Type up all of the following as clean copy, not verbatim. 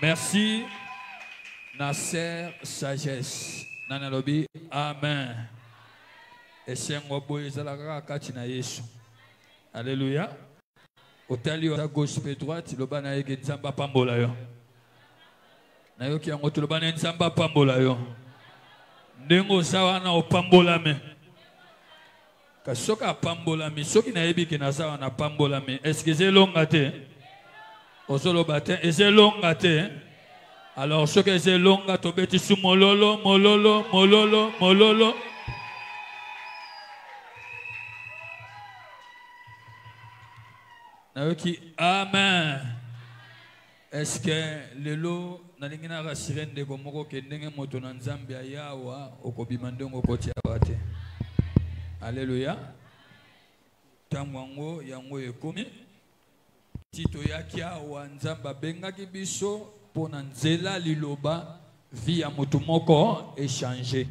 Merci. Nasser sagesse. Nanalobi. Amen. Et c'est un boy Zalaka Yesu. Alléluia. Otali à gauche et droite, le bana est Nzamba Pambola yo. Nayo ki ango le bana Nzamba Pambola yo. Ndengo sawa na opambola me. Kasoka pambola me, soki na yebi ki na sawa na pambola me. Est-ce que c'est long te? Osolo batin, et c'est long te? Alors ce que c'est long to beti su mololo, mololo, mololo, mololo. Amen. Est-ce que le lot n'alingina rassuré de komoko ke ndenge moto na nzambe ayawa okobimandongo kotia bate. Alléluia. Tamwango yango ekomi tito yakia wa nzamba bengaki biso pona nzela liloba via moto moko échanger.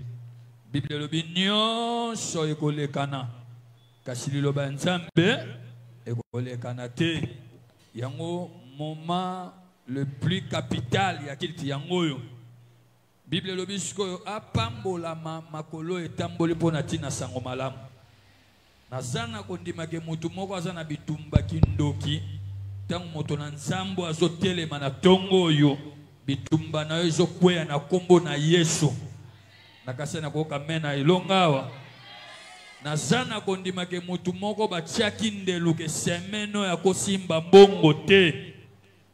Bible lobi nyonso ekolekana kasi liloba nzambe et Kanate, yango moment le plus capital ya kilti yango yo. Bible lobisko apambola makolo etamboli pona tina sango malamu. Nazana kondima ke mutu moko azana bitumba kindoki tangu moto na nzambo azotelema na tongo yo bitumba na yo ezokweya na kombo na Yesu. Nakasena ko kamena ilongawa. Nazana kondima ke mutu moko batiaki ndelu ke semeno ya kosimba mbongo te.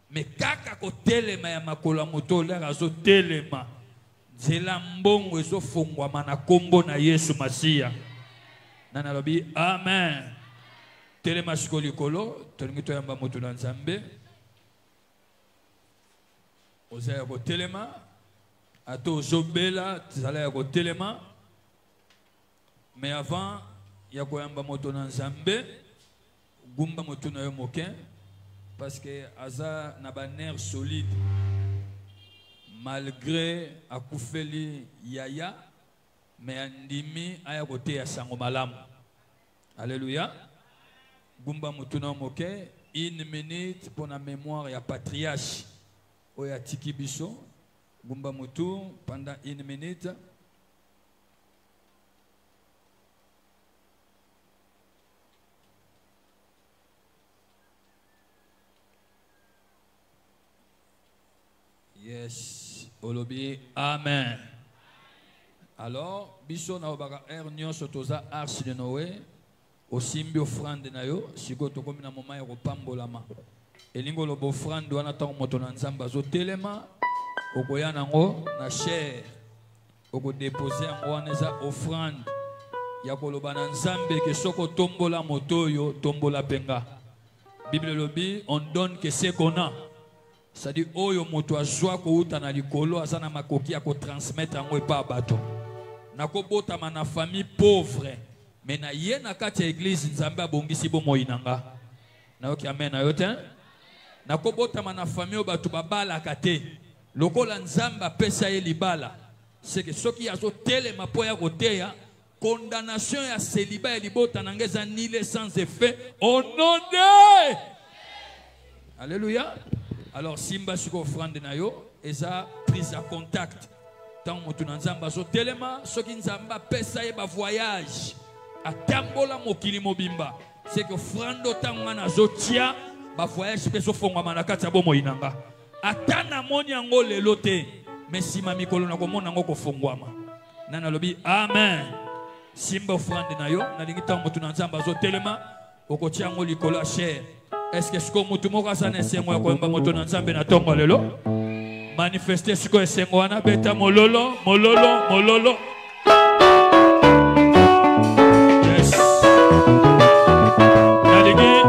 Me kaka kotelema ya makolo moto lera zo telema. Nzela mbongo ezofungwama na kombo na Yesu Masiya. Nana lobi amen. Telema shikolikolo, tolingi toyamba mutu na Nzambe. Ozaya ko telema, ato ozobela, tizala ya ko telema. Mais avant, il y a koyamba moto na Nzambe, gumba moto na yo moken, parce que aza na ba nerf solide. Malgré akufeli yaya, mais andimi aya kote ya sango malamu. Alléluia. Gumba moto na moken, 1 minute pour la mémoire ya patriarche. Oya tiki biso, gumba moto pendant 1 minute. Yes, Olobi, amen. Alors, biso na obaka ernyo sotoza arche de Noé, osimbi offrande na yo, siko tokomi na moma ya kopambolama. Elingo lobo offrande wana tango moto na nzamba zo telema, okoya nango na chair, oko déposer yango wana eza offrande ya koloba na nzambe ke soko tombola moto yo, tombola penga. Bible lobi, on donne que ce qu'on a. C'est-à-dire, oyo moto azwa ko uta na likolo azana makoki ya ko transmettre ngo epa bato. Nakobota na famille pauvre, mais na ye na kati ya église nzambe abongisi bo moyinanga. Na yoki amen na yote. Nakobota na famille bato babala kate. Lokola nzamba pesa ye libala. C'est que ceux qui azo telema po ya koteya condamnation ya célibat ya libota nangeza nile sans effet au nom de Alléluia. Alors, Simba Suko offrande na yo, eza prise à contact. Tant motu na nzamba so telema, soki nzamba pesa ye ba voyage. Atambola mokili mobimba. C'est que offrande tanga na zotia, ba voyage peso fonga manakati ya bomo inanga. Atana moni yango lelo te, mais sima mikolo na komona ngo kofongwama. Nana lobi amen. Simba offrande na yo, na lingi tant motu na nzamba so telema, okotia ngo likolo cher. Est-ce que ce que mutu moko asana esengo ya koyamba moto na nzambe na tongo lelo? Manifester siko esengo wana beta mololo, mololo, mololo. Yes. Naligi,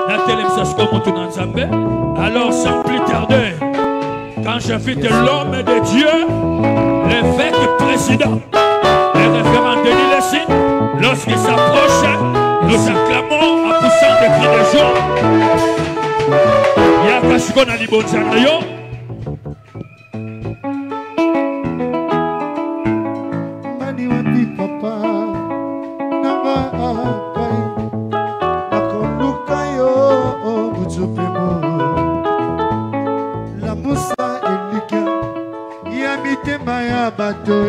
na telemsa siko mutu na nzambe. Alors sans plus tarder, quand j'invite l'homme de Dieu, l'évêque président, le révérend Denis Lessine, lorsqu'il s'approche, nous acclamons en poussant des cris de joie. Yakashiko na libonza na yo. Mani wapi papa nanga apai nakonu motemo la musa elika ya mitema ya bato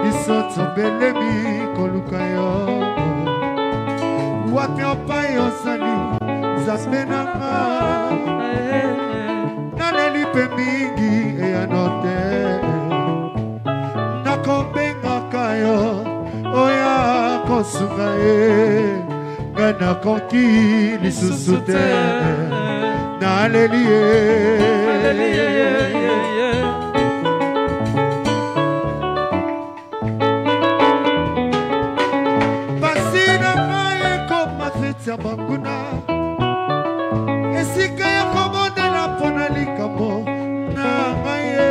biso tombelemi koluka yo wapi opai ozali nzambe nanga naleli mpe mingi eyano te nakobengaka yo oya kosunga ye nga nakoki lisusu te naleli ye pasi na ngai ekoma feti ya banguna esika ya komondela mpo na likambo na ngai ye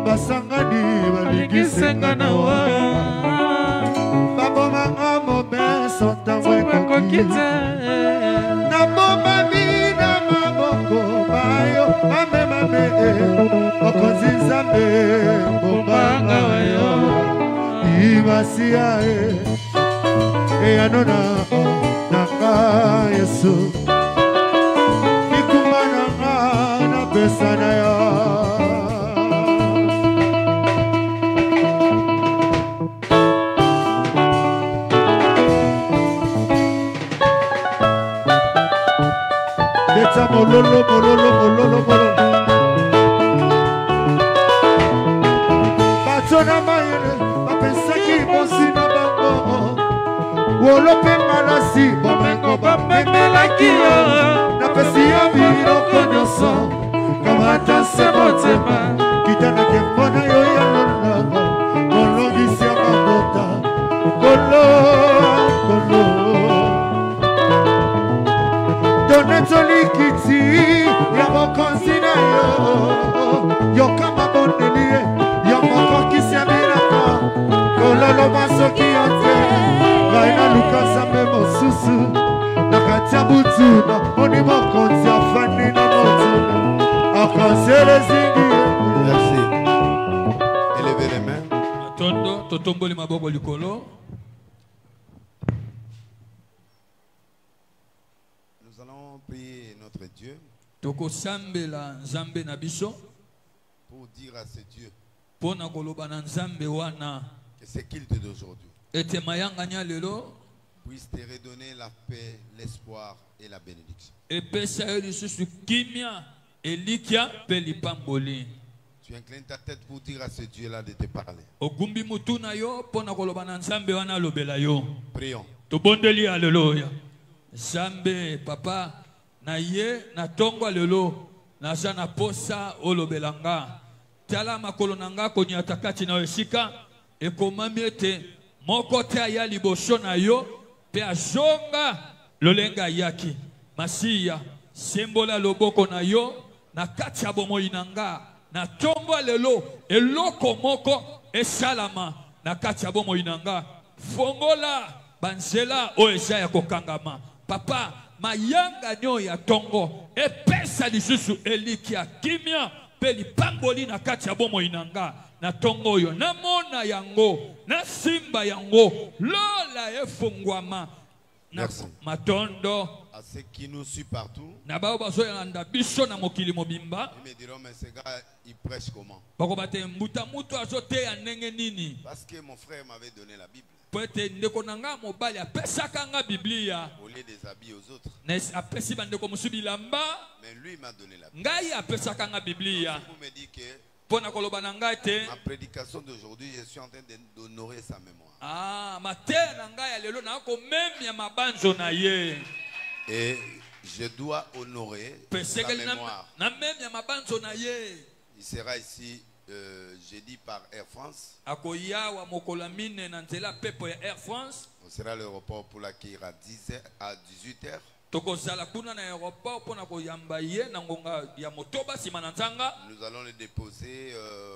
basangani balingisenga na wa babomanga mobeso ntango ekoki te nabomami na maboko bayo bamemame mokonzi nzambe bombanga wayo ibasiya eyanona nanga yesu mikuma nanga napesa na yo mololo mololo mololo mololo bato na mayele bapesaki mosi na bango wolo mpe malasi bomengo bamemelaki yo napesi yo biloko nyonso kamata se motema kitanake mpona yo ya lolongo molongisi ya mabota kolo kolo donetolikiti ya mokonzi na yo yokama bondeli ye yo mokokisi ya bilaka kololoba soki yo te ngai naluka nzambe mosusu na kati ya butu namoni mokonzi afandi na motuna akansele zingi. Merci. Élevez les mains. Tondo totomboli maboko likolo. Prier notre Dieu pour dire à ce Dieu que ce culte d'aujourd'hui puisse te redonner la paix, l'espoir et la bénédiction. Tu inclines ta tête pour dire à ce Dieu-là de te parler. Prions. Zambe papa na ye na tongwa lelo na jana posa olobelanga tala makolo nanga konyata kati na esika ekomami ete moko te aya liboso na yo pe azonga lolenga yaki masiya sembola loboko na yo na kati ya bomoi nanga na tongwa lelo eloko moko esalama na kati ya bomoi nanga fongola banzela o eza ya kokangama. Papa, mayanga nyo ya tongo epesa lisusu elikia kimia peli pamboli na kati ya bomo inanga na tongo yo na mona yango na simba yango lola efungwama na matondo à ceux qui nous suivent partout. Na bao baso yanda biso na mokili mobimba. Ils me diront mais ce gars il prêche comment? Bako bate mbuta mutu azote ya ndenge nini? Parce que mon frère m'avait donné la Bible. Peut-être ndeko nanga mobali apesaka nga Biblia. Au lieu des habits aux autres. Nes apesi bandeko musubi lamba. Mais lui m'a donné la Bible. Ngai apesaka nga Biblia. Vous me dites que pona koloba na ngai te. Ma prédication d'aujourd'hui, je suis en train d'honorer sa mémoire. Ah, matin na ngai ya lelo na ko memia mabanzo na ye. Et je dois honorer sa mémoire. Na memia mabanzo na ye. Il sera ici jeudi par Air France. Akoyawa mokolamine na nzela pepo ya Air France. On sera à l'aéroport pour l'accueillir à 18h. Tokozala kuna na aéroport pona koyamba ye na ngonga ya motoba sima na nzanga. Nous allons le déposer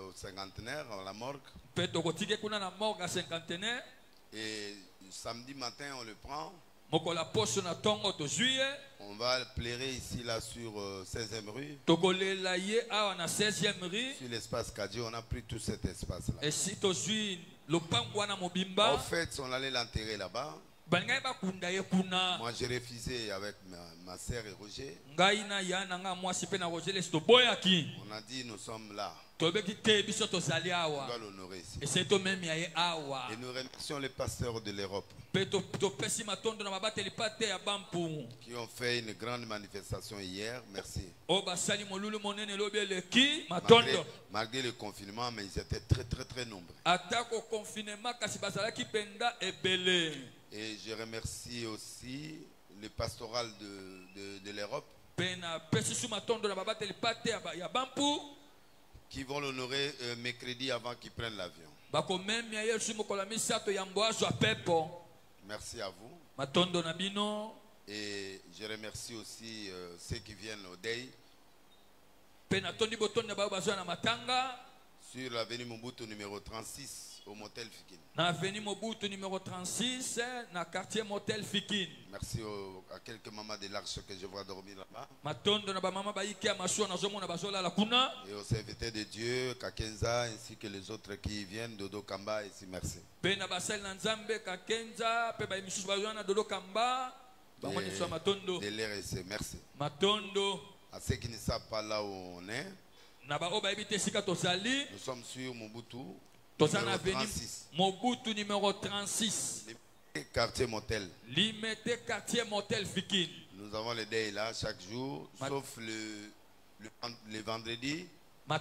au cinquantenaire à la morgue. Pe tokotike kuna na morgue à cinquantenaire. Et samedi matin on le prend. Mokola poso na tongo to juillet. On va pleurer ici là sur 16e rue. Tokolela ye awa na 16e rue. Sur l'espace Kadjo, on a pris tout cet espace là. Et si to jui lopango na mobimba. En fait, on allait l'enterrer là-bas. Moi j'ai refusé avec ma sœur et Roger. On a dit nous sommes là. On doit l'honorer ici. Et nous remercions les pasteurs de l'Europe qui ont fait une grande manifestation hier. Merci. Malgré le confinement, mais ils étaient très nombreux. Et je remercie aussi le pastoral de l'Europe qui vont l'honorer mercredi avant qu'ils prennent l'avion. Merci à vous. Et je remercie aussi ceux qui viennent au Day sur l'avenue Mobutu numéro 36 au motel Fikin. L'avenue Mobutu numéro 36 dans le quartier motel Fikin. Merci à quelques mamans de l'Arche que je vois dormir là-bas. Et aux serviteurs de Dieu, Kakenza, ainsi que les autres qui viennent, Dodo Kamba, ici, merci. Et de l'RSC, merci. À ceux qui ne savent pas là où on est, nous sommes sur Mobutu. Mobutu numéro 36. Quartier motel. Limité quartier motel Fikin. Nous avons le day là chaque jour, sauf le vendredi. Où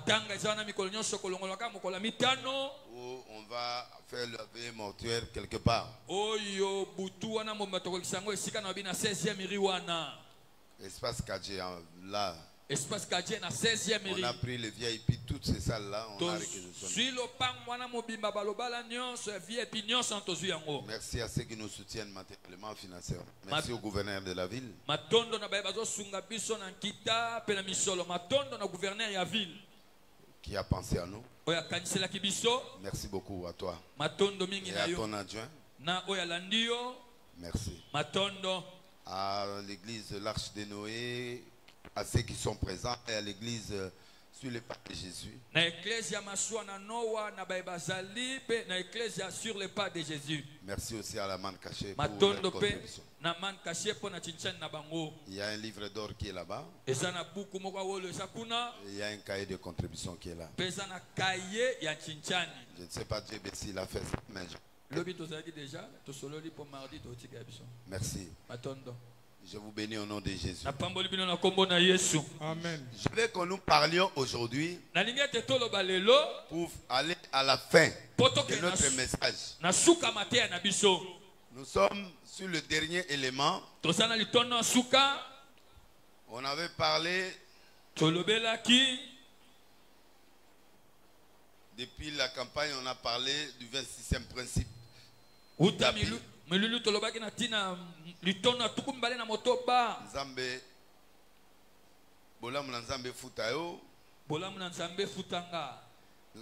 on va faire le veille mortuaire quelque part. Espace Kadje là. Espace Kadje na 16e. On a pris les VIP, toutes ces salles là, on a réquisitionné. Merci à ceux qui nous soutiennent matériellement, financièrement. Merci au gouverneur de la ville. Qui a pensé à nous. Merci beaucoup à toi. Et à ton adjoint. Merci. À l'église L'Arche de Noé, à ceux qui sont présents, et à l'église sur le pas de Jésus. Merci aussi à la manne cachée pour votre contribution. Il y a un livre d'or qui est là-bas. Et il y a un cahier de contribution qui est là. Je ne sais pas Dieu s'il a fait ça, mais merci. Je vous bénis au nom de Jésus. Amen. Je veux que nous parlions aujourd'hui pour aller à la fin de notre message. Nous sommes sur le dernier élément. On avait parlé depuis la campagne, on a parlé du 26e principe. Nous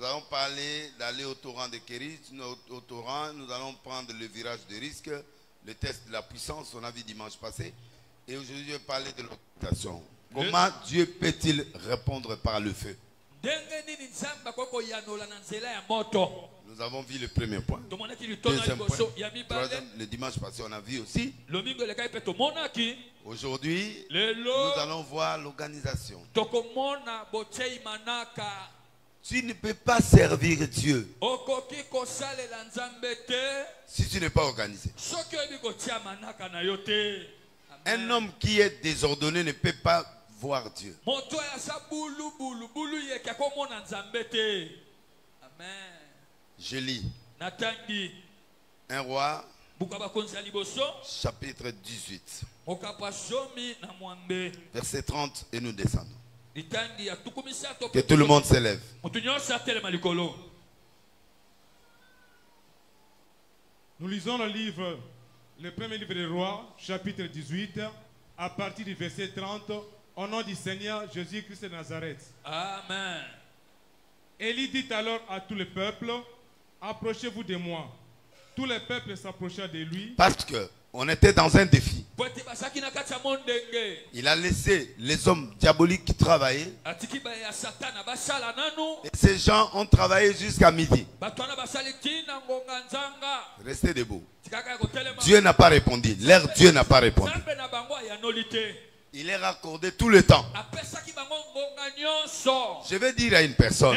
allons parler d'aller au torrent de Kéris. Au torrent, nous allons prendre le virage de risque, le test de la puissance, on a vu dimanche passé. Et aujourd'hui, je vais parler de l'orientation. Comment Dieu peut-il répondre par le feu? Nous avons vu le premier point. Deuxième point. Troisième, le dimanche passé, on a vu aussi. Aujourd'hui, nous allons voir l'organisation. Tu ne peux pas servir Dieu si tu n'es pas organisé. Un homme qui est désordonné ne peut pas voir Dieu. Je lis. 1 Roi, chapitre 18, verset 30, et nous descendons. Que tout le monde s'élève. Nous lisons le premier livre des Rois, chapitre 18, à partir du verset 30, au nom du Seigneur Jésus-Christ de Nazareth. Amen. Élie dit alors à tout le peuple, approchez-vous de moi. Tous les peuples s'approchèrent de lui. Parce que On était dans un défi. Il a laissé les hommes diaboliques qui travaillaient. Et ces gens ont travaillé jusqu'à midi. Restez debout. Dieu n'a pas répondu. Leur Dieu n'a pas répondu. Il leur a accordé tout le temps. Je vais dire à une personne,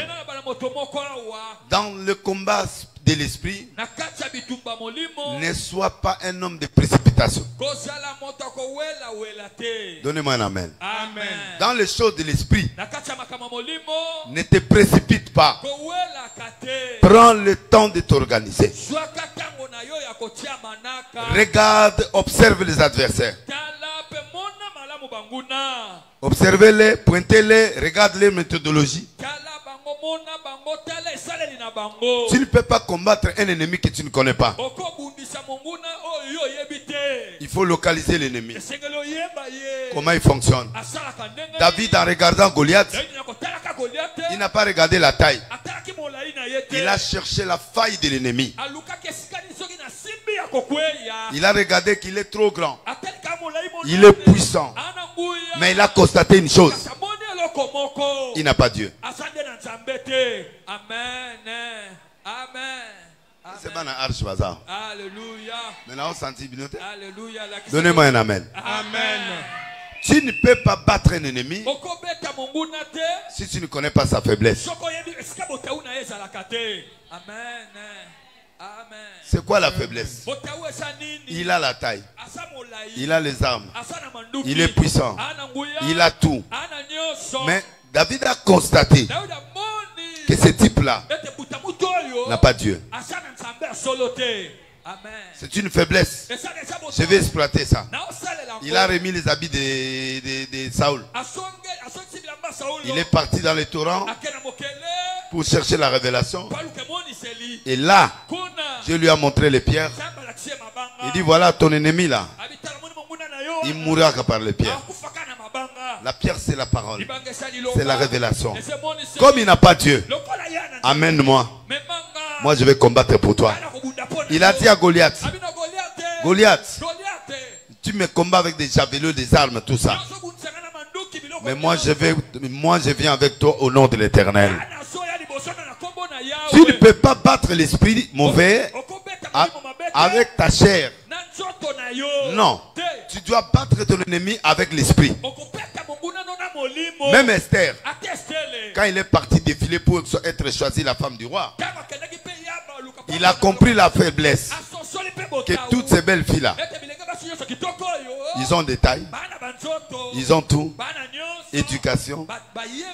dans le combat de l'esprit, ne sois pas un homme de précipitation. Donnez-moi un amen. Amen. Dans les choses de l'esprit, ne te précipite pas. Prends le temps de t'organiser. Regarde, observe les adversaires. Observez-les, pointez-les, regarde les méthodologies. Tu ne peux pas combattre un ennemi que tu ne connais pas. Il faut localiser l'ennemi. Comment il fonctionne. David, en regardant Goliath, il n'a pas regardé la taille. Il a cherché la faille de l'ennemi. Il a regardé qu'il est trop grand. Il est puissant. Mais il a constaté une chose. Il n'a pas Dieu. Amen. Amen. C'est pas un arche bazar. Alléluia. Maintenant, on sentit bien. Alléluia. Donnez-moi un amen. Amen. Tu ne peux pas battre un ennemi si tu ne connais pas sa faiblesse. Amen. C'est quoi la faiblesse? Il a la taille. Il a les armes. Il est puissant. Il a tout. Mais David a constaté que ce type-là n'a pas Dieu. C'est une faiblesse. Je vais exploiter ça. Il a remis les habits de Saoul. Il est parti dans les torrents pour chercher la révélation. Et là, Dieu lui a montré les pierres. Il dit, voilà ton ennemi là. Il mourra par les pierres. La pierre, c'est la parole. C'est la révélation. Comme il n'a pas Dieu, amène-moi. Moi, je vais combattre pour toi. Il a dit à Goliath, Goliath, tu me combats avec des javelots, des armes, tout ça. Mais moi, je viens avec toi au nom de l'Éternel. Tu ne peux pas battre l'esprit mauvais avec ta chair. Non. Tu dois battre ton ennemi avec l'esprit. Même Esther, quand il est parti défiler pour être choisi la femme du roi, il a compris la faiblesse. Que toutes ces belles filles-là, ils ont des tailles, ils ont tout, éducation,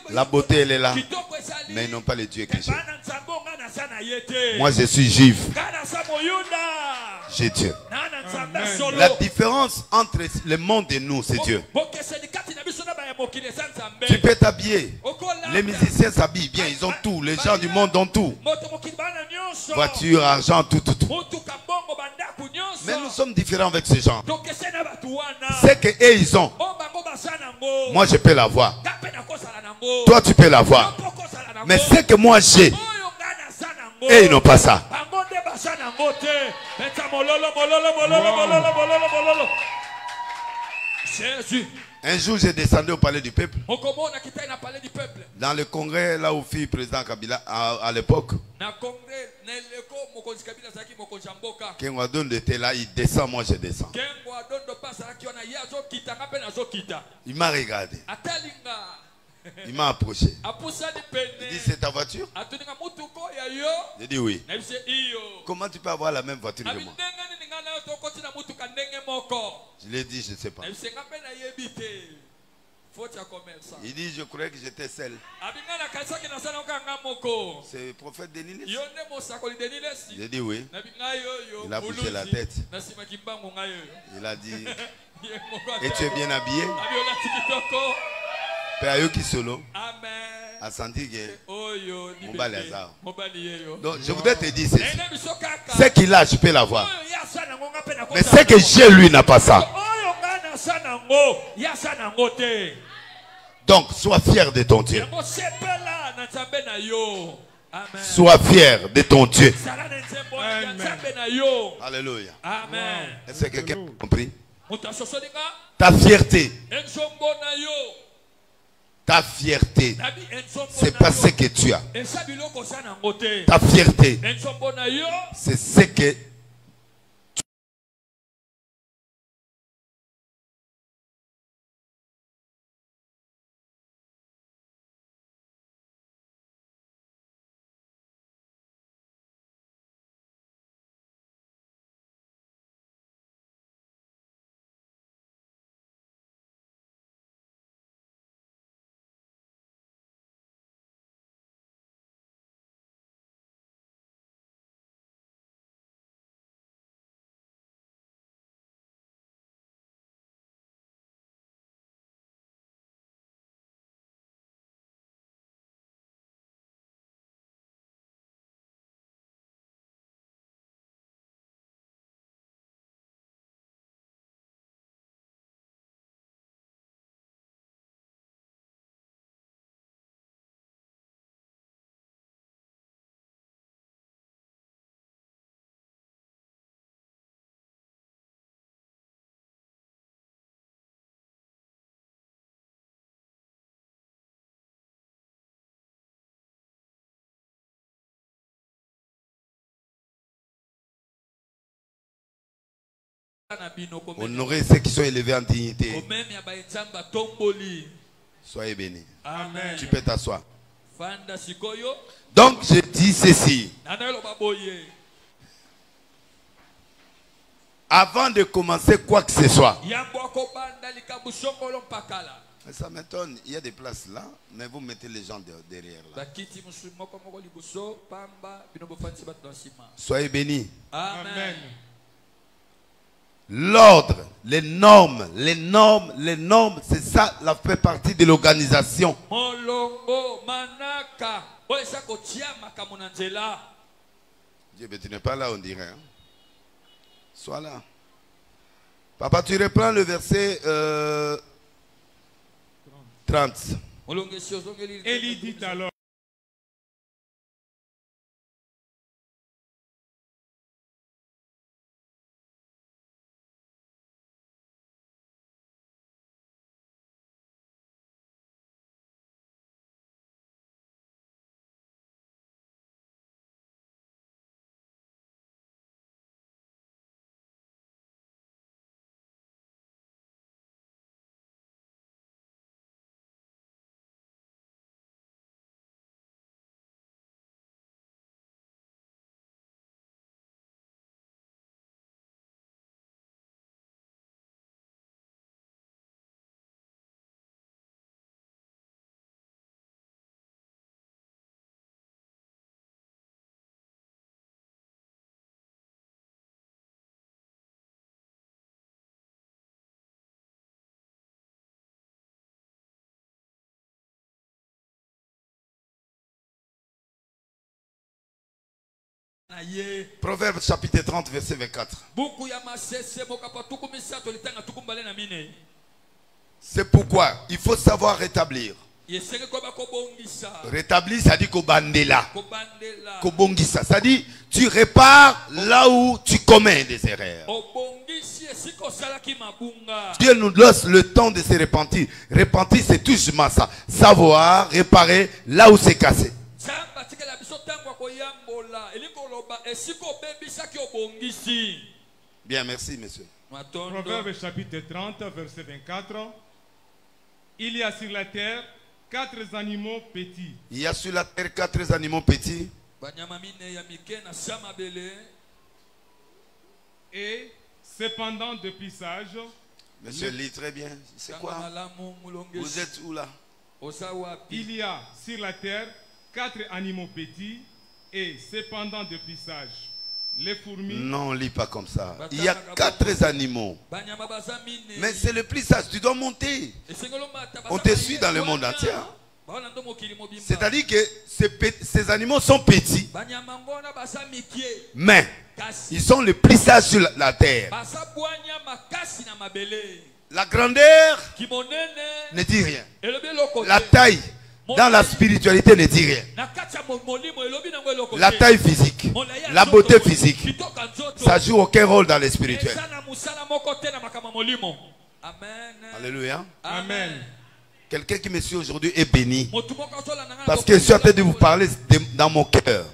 la beauté elle est là, mais ils n'ont pas le Dieu que j'ai. Moi je suis juif, j'ai Dieu. La différence entre le monde et nous, c'est Dieu. Tu peux t'habiller, les musiciens s'habillent bien, ils ont tout, les gens du monde ont tout, voiture, argent, tout. Mais nous sommes différents avec ces gens. C'est que eux ils ont. Moi je peux l'avoir. Toi tu peux l'avoir. Mais c'est que moi j'ai. Et ils n'ont pas ça. Un jour j'ai descendu au palais du peuple. Dans le congrès là où fut le président Kabila à l'époque. Kenwadon était là, il descend, moi je descends. Il m'a regardé. Il m'a approché. Il dit, c'est ta voiture? J'ai dit oui. Comment tu peux avoir la même voiture que moi? Je lui ai dit, je ne sais pas. Il dit, je croyais que j'étais seul. C'est le prophète Denis. J'ai dit oui. Il a bougé la tête. Il a dit, et tu es bien habillé? Père Yoki Solo a senti que mon bal est ça. Donc je voudrais te dire ceci. Ce qu'il a, je peux l'avoir. Mais ce que j'ai, lui, n'a pas ça. Donc sois fier de ton Dieu. Amen. Sois fier de ton Dieu. Alléluia. Amen. Est-ce que quelqu'un a compris? Ta fierté. Ta fierté, c'est pas ce que tu as. Ta fierté, c'est ce que honorer ceux qui sont élevés en dignité. Soyez bénis. Amen. Tu peux t'asseoir. Donc je dis ceci. Avant de commencer quoi que ce soit. Mais ça m'étonne, il y a des places là, mais vous mettez les gens derrière là. Soyez bénis. Amen. L'ordre, les normes, c'est ça, la fait partie de l'organisation. Dieu, mais tu n'es pas là, on dirait. Hein? Sois là. Papa, tu reprends le verset 30. Élie dit alors. Proverbe chapitre 30 verset 24. C'est pourquoi il faut savoir rétablir. Rétablir, ça dit kobandela. Kobongisa, ça dit tu répares là où tu commets des erreurs. Dieu nous laisse le temps de se repentir. Repentir, c'est tout justement ça. Savoir réparer là où c'est cassé. Bien, merci, monsieur. Proverbe chapitre 30, verset 24. Il y a sur la terre 4 animaux petits. Il y a sur la terre 4 animaux petits. Et cependant depuis sage. Monsieur lit très bien. C'est quoi? Vous êtes où là? Il y a sur la terre 4 animaux petits et cependant depuis sage. Les fourmis. Non, on ne lit pas comme ça. Il y a 4 animaux. Mais c'est le plus sage. Tu dois monter. On te suit dans le monde entier. C'est-à-dire que ces animaux sont petits. Mais ils sont les plus sages sur la terre. La grandeur ne dit rien. La taille dans la spiritualité ne dit rien. La taille physique, la beauté physique, ça joue aucun rôle dans le spirituel. Alléluia. Amen. Quelqu'un qui me suit aujourd'hui est béni. Parce que je suis en train de vous parler dans mon cœur.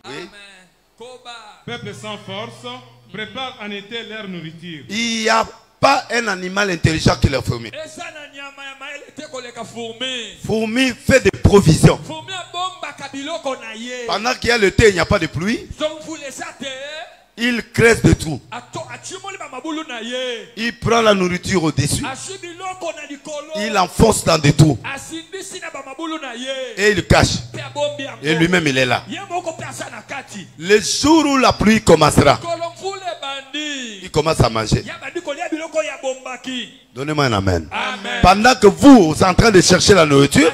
Oui. Peuple sans force, prépare en été leur nourriture. Il n'y a pas un animal intelligent qui leur fourmi. Fourmi fait des provisions. Pendant qu'il y a le thé, il n'y a pas de pluie. Il crée de tout. Il prend la nourriture au-dessus. Il enfonce dans des trous. Et il le cache. Et lui-même, il est là. Le jour où la pluie commencera, il commence à manger. Donnez-moi un amen. Amen. Pendant que vous êtes en train de chercher la nourriture,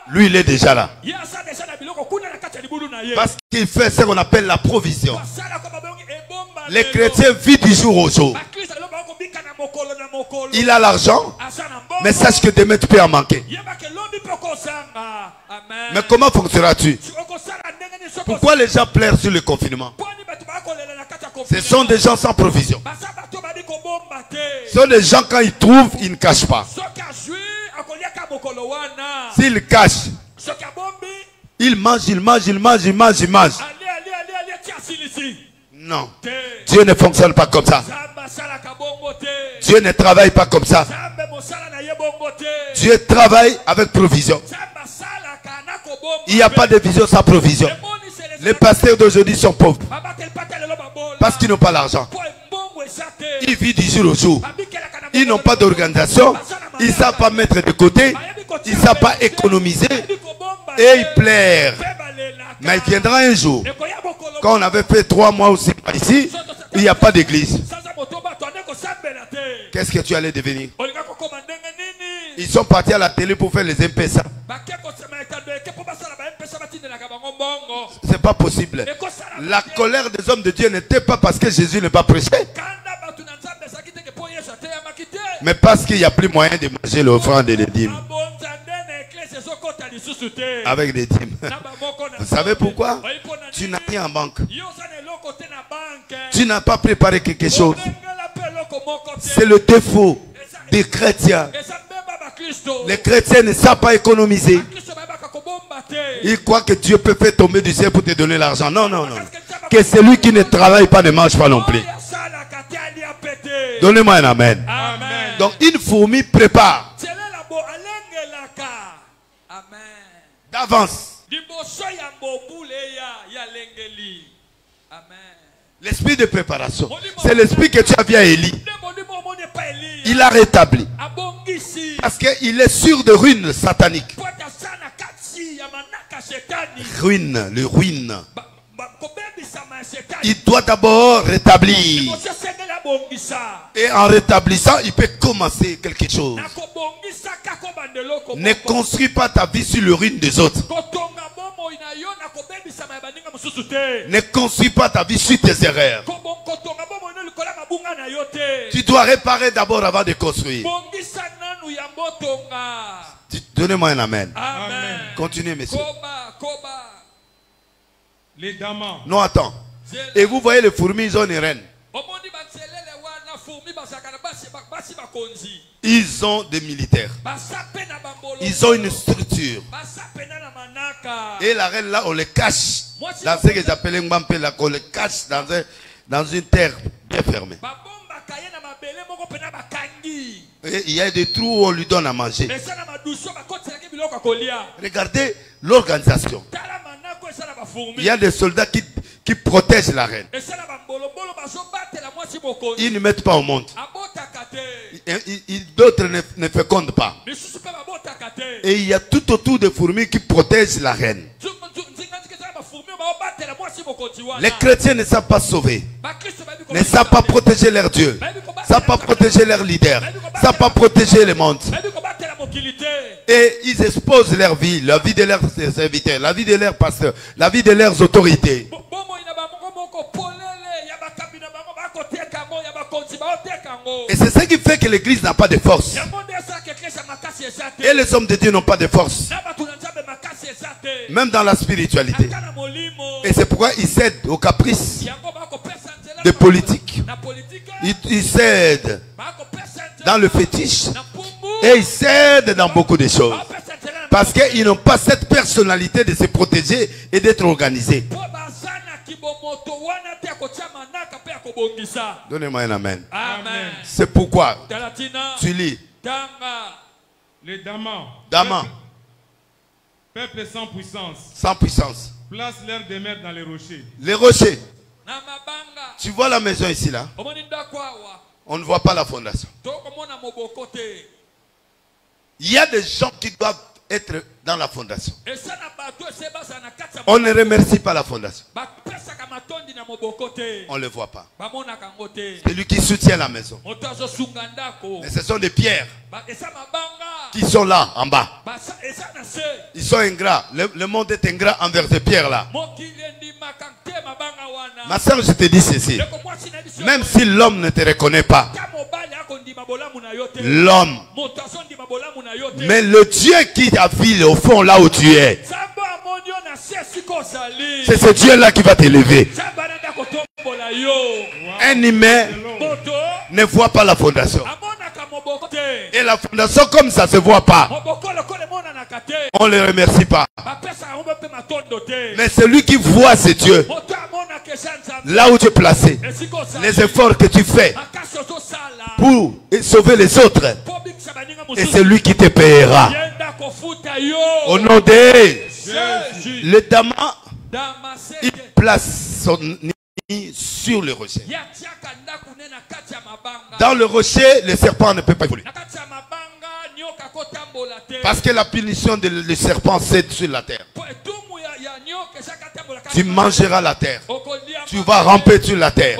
lui, il est déjà là. Parce qu'il fait ce qu'on appelle la provision. Les chrétiens vivent du jour au jour. Il a l'argent, mais sache que demain tu peux en manquer. Mais comment fonctionneras-tu? Pourquoi les gens pleurent sur le confinement? Ce sont des gens sans provision. Ce sont des gens, quand ils trouvent, ils ne cachent pas. S'ils cachent, ils mangent, ils mangent, ils mangent, ils mangent, ils mangent. Non. Dieu ne fonctionne pas comme ça. Dieu ne travaille pas comme ça. Dieu travaille avec provision. Il n'y a pas de vision sans provision. Les pasteurs d'aujourd'hui sont pauvres parce qu'ils n'ont pas l'argent. Ils vivent du jour au jour. Ils n'ont pas d'organisation. Ils ne savent pas mettre de côté. Ils ne savent pas économiser. Et ils plairent. Mais il viendra un jour, quand on avait fait 3 mois ou 6 mois ici, il n'y a pas d'église. Qu'est-ce que tu allais devenir? Ils sont partis à la télé pour faire les M-Pesa. C'est pas possible. La colère des hommes de Dieu n'était pas parce que Jésus n'est pas prêché, mais parce qu'il n'y a plus moyen de manger l'offrande et les dîmes. Avec des dîmes. Vous savez pourquoi? Tu n'as rien en banque. Tu n'as pas préparé quelque chose. C'est le défaut des chrétiens. Les chrétiens ne savent pas économiser. Ils croient que Dieu peut faire tomber du ciel pour te donner l'argent. Non, non, non. Que celui qui ne travaille pas ne mange pas non plus. Donnez-moi un amen. Amen. Donc une fourmi prépare d'avance. L'esprit de préparation, c'est l'esprit que tu as vu à Élie. Il a rétabli. Parce qu'il est sûr de ruines sataniques. Ruine, le ruine. Il doit d'abord rétablir. Et en rétablissant, il peut commencer quelque chose. Ne construis pas ta vie sur le ruine des autres. Ne construis pas ta vie sur tes erreurs. Tu dois réparer d'abord avant de construire. Donnez-moi un amen. Amen. Continuez, messieurs. Les damas. Non, attends. Et vous voyez les fourmis, ils ont une reine. Ils ont des militaires. Ils ont une structure. Et la reine là, on les cache dans ce que j'appelle un Mbampé là, on les cache dans une terre bien fermée. Et il y a des trous où on lui donne à manger. Regardez l'organisation. Il y a des soldats qui protègent la reine. Ils ne mettent pas au monde. D'autres ne fécondent pas. Et il y a tout autour des fourmis qui protègent la reine. Les chrétiens ne savent pas sauver, ne savent pas protéger leur Dieu, ne savent pas protéger leurs leaders, ne savent pas protéger le monde. Et ils exposent leur vie, la vie de leurs serviteurs, la vie de leurs pasteurs, la vie de leurs autorités. Et c'est ça qui fait que l'église n'a pas de force. Et les hommes de Dieu n'ont pas de force. Même dans la spiritualité. Et c'est pourquoi ils cèdent aux caprices des politiques. Ils cèdent dans le fétiche. Et ils cèdent dans beaucoup de choses. Parce qu'ils n'ont pas cette personnalité de se protéger et d'être organisés. Donnez-moi un amen. Amen. C'est pourquoi tu lis. Les damas. Damas. Peuple sans puissance. Sans puissance. Place leur demeure dans les rochers. Les rochers. Tu vois la maison ici là? On ne voit pas la fondation. Il y a des gens qui doivent être dans la fondation. On ne remercie pas la fondation. On ne le voit pas. C'est lui qui soutient la maison. Et ce sont des pierres qui sont là en bas. Ils sont ingrats. Le monde est ingrat envers ces pierres là. Ma soeur, je te dis ceci. Même si l'homme ne te reconnaît pas, l'homme, mais le Dieu qui a vu au fond là où tu es, c'est ce Dieu là qui va t'élever. Un humain ne voit pas la fondation. la fondation, comme ça ne se voit pas, on ne les remercie pas. Mais celui qui voit, c'est Dieu. Là où tu es placé, les efforts que tu fais pour sauver les autres, et c'est lui qui te paiera. Au nom de le Dama, il place son nid sur le rocher. Dans le rocher, le serpent ne peut pas évoluer. Parce que la punition du serpent, c'est sur la terre. Tu mangeras la terre. Tu vas ramper sur la terre.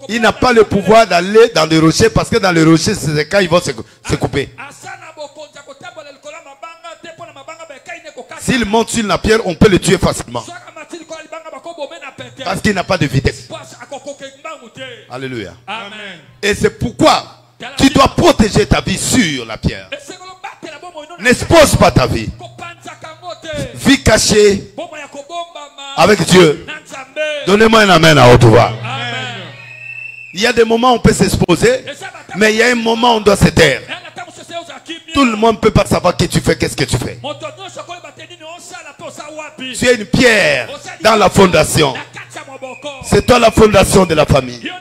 Il n'a pas le pouvoir d'aller dans le rocher, parce que dans le rocher, c'est quand ils vont se couper. S'il monte sur la pierre, on peut le tuer facilement. Parce qu'il n'a pas de vitesse. Alléluia. Amen. Et c'est pourquoi tu dois protéger ta vie sur la pierre. N'expose pas ta vie. Vie cachée avec Dieu. Donnez-moi un amen à haute voix. Il y a des moments où on peut s'exposer, mais il y a un moment où on doit se taire. Tout le monde ne peut pas savoir qui tu fais, qu'est-ce que tu fais. Tu es une pierre dans la fondation. C'est toi la fondation de la famille.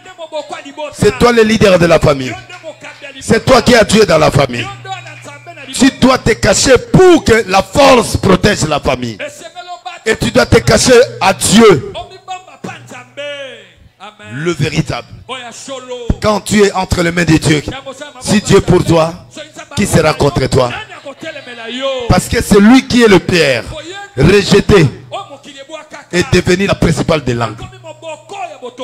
C'est toi le leader de la famille. C'est toi qui as Dieu dans la famille. Tu dois te cacher pour que la force protège la famille. Et tu dois te cacher à Dieu, le véritable. Quand tu es entre les mains de Dieu, si Dieu est pour toi, qui sera contre toi? Parce que c'est lui qui est le pierre, rejeté et devenu la principale des langues.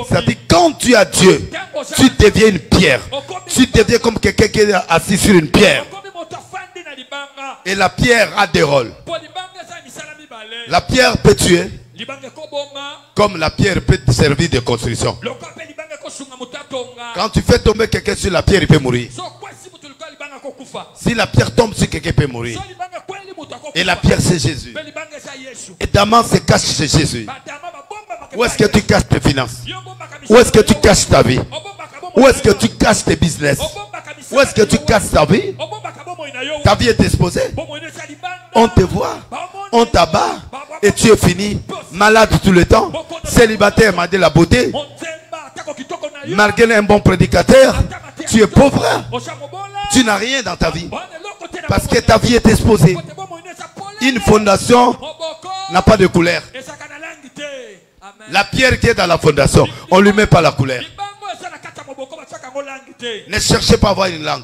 C'est-à-dire, quand tu as Dieu, tu deviens une pierre. Tu deviens comme quelqu'un qui est assis sur une pierre. Et la pierre a des rôles. La pierre peut tuer, comme la pierre peut servir de construction. Quand tu fais tomber quelqu'un sur la pierre, il peut mourir. Si la pierre tombe sur quelqu'un, il peut mourir. Et la pierre, c'est Jésus. Et Daman se cache chez Jésus. Où est-ce que tu caches tes finances? Où est-ce que tu caches ta vie? Où est-ce que tu caches tes business? Où est-ce que tu caches ta vie? Ta vie est exposée. On te voit, on t'abat et tu es fini. Malade tout le temps. Célibataire, malgré la beauté. Malgré un bon prédicateur, tu es pauvre. Tu n'as rien dans ta vie. Parce que ta vie est exposée. Une fondation n'a pas de couleur. La pierre qui est dans la fondation, on ne lui met pas la couleur. Ne cherchez pas à avoir une langue.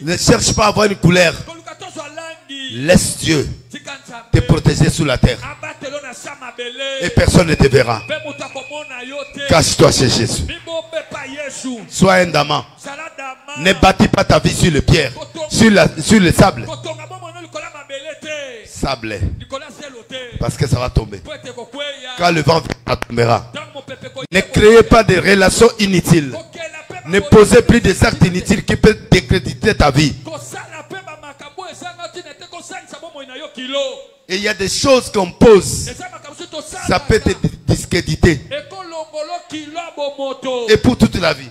Ne cherche pas à avoir une couleur. Laisse Dieu te protéger sous la terre. Et personne ne te verra. Cache-toi chez Jésus. Sois un Daman. Ne bâtis pas ta vie sur le pierre, sur le sable. Sable. Parce que ça va tomber. Quand le vent tombera. Ne créez pas de relations inutiles. Ne posez plus des actes inutiles qui peuvent décréditer ta vie. Et il y a des choses qu'on pose. Ça peut te discréditer. Et pour toute la vie.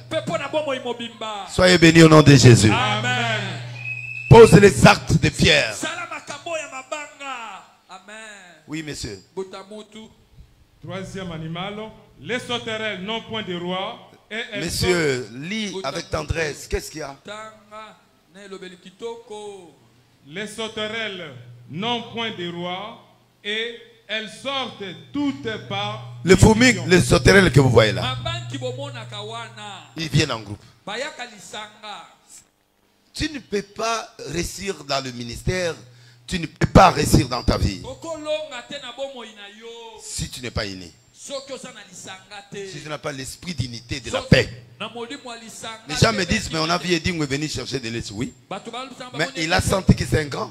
Soyez bénis au nom de Jésus. Amen. Pose les actes de pierre. Oui, monsieur. Troisième animal, les sauterelles n'ont point de roi. Et elles Monsieur, lis avec tendresse. Qu'est-ce qu'il y a? Les sauterelles n'ont point de roi et elles sortent toutes par... Les fourmis, les sauterelles que vous voyez là, ils viennent en groupe. Tu ne peux pas réussir dans le ministère, tu ne peux pas réussir dans ta vie si tu n'es pas inné. Si tu n'as pas l'esprit d'unité, de la paix. Les gens me disent, mais on a vu Eddie est venu chercher de l'esprit. Oui. Mais il a senti que c'est un grand.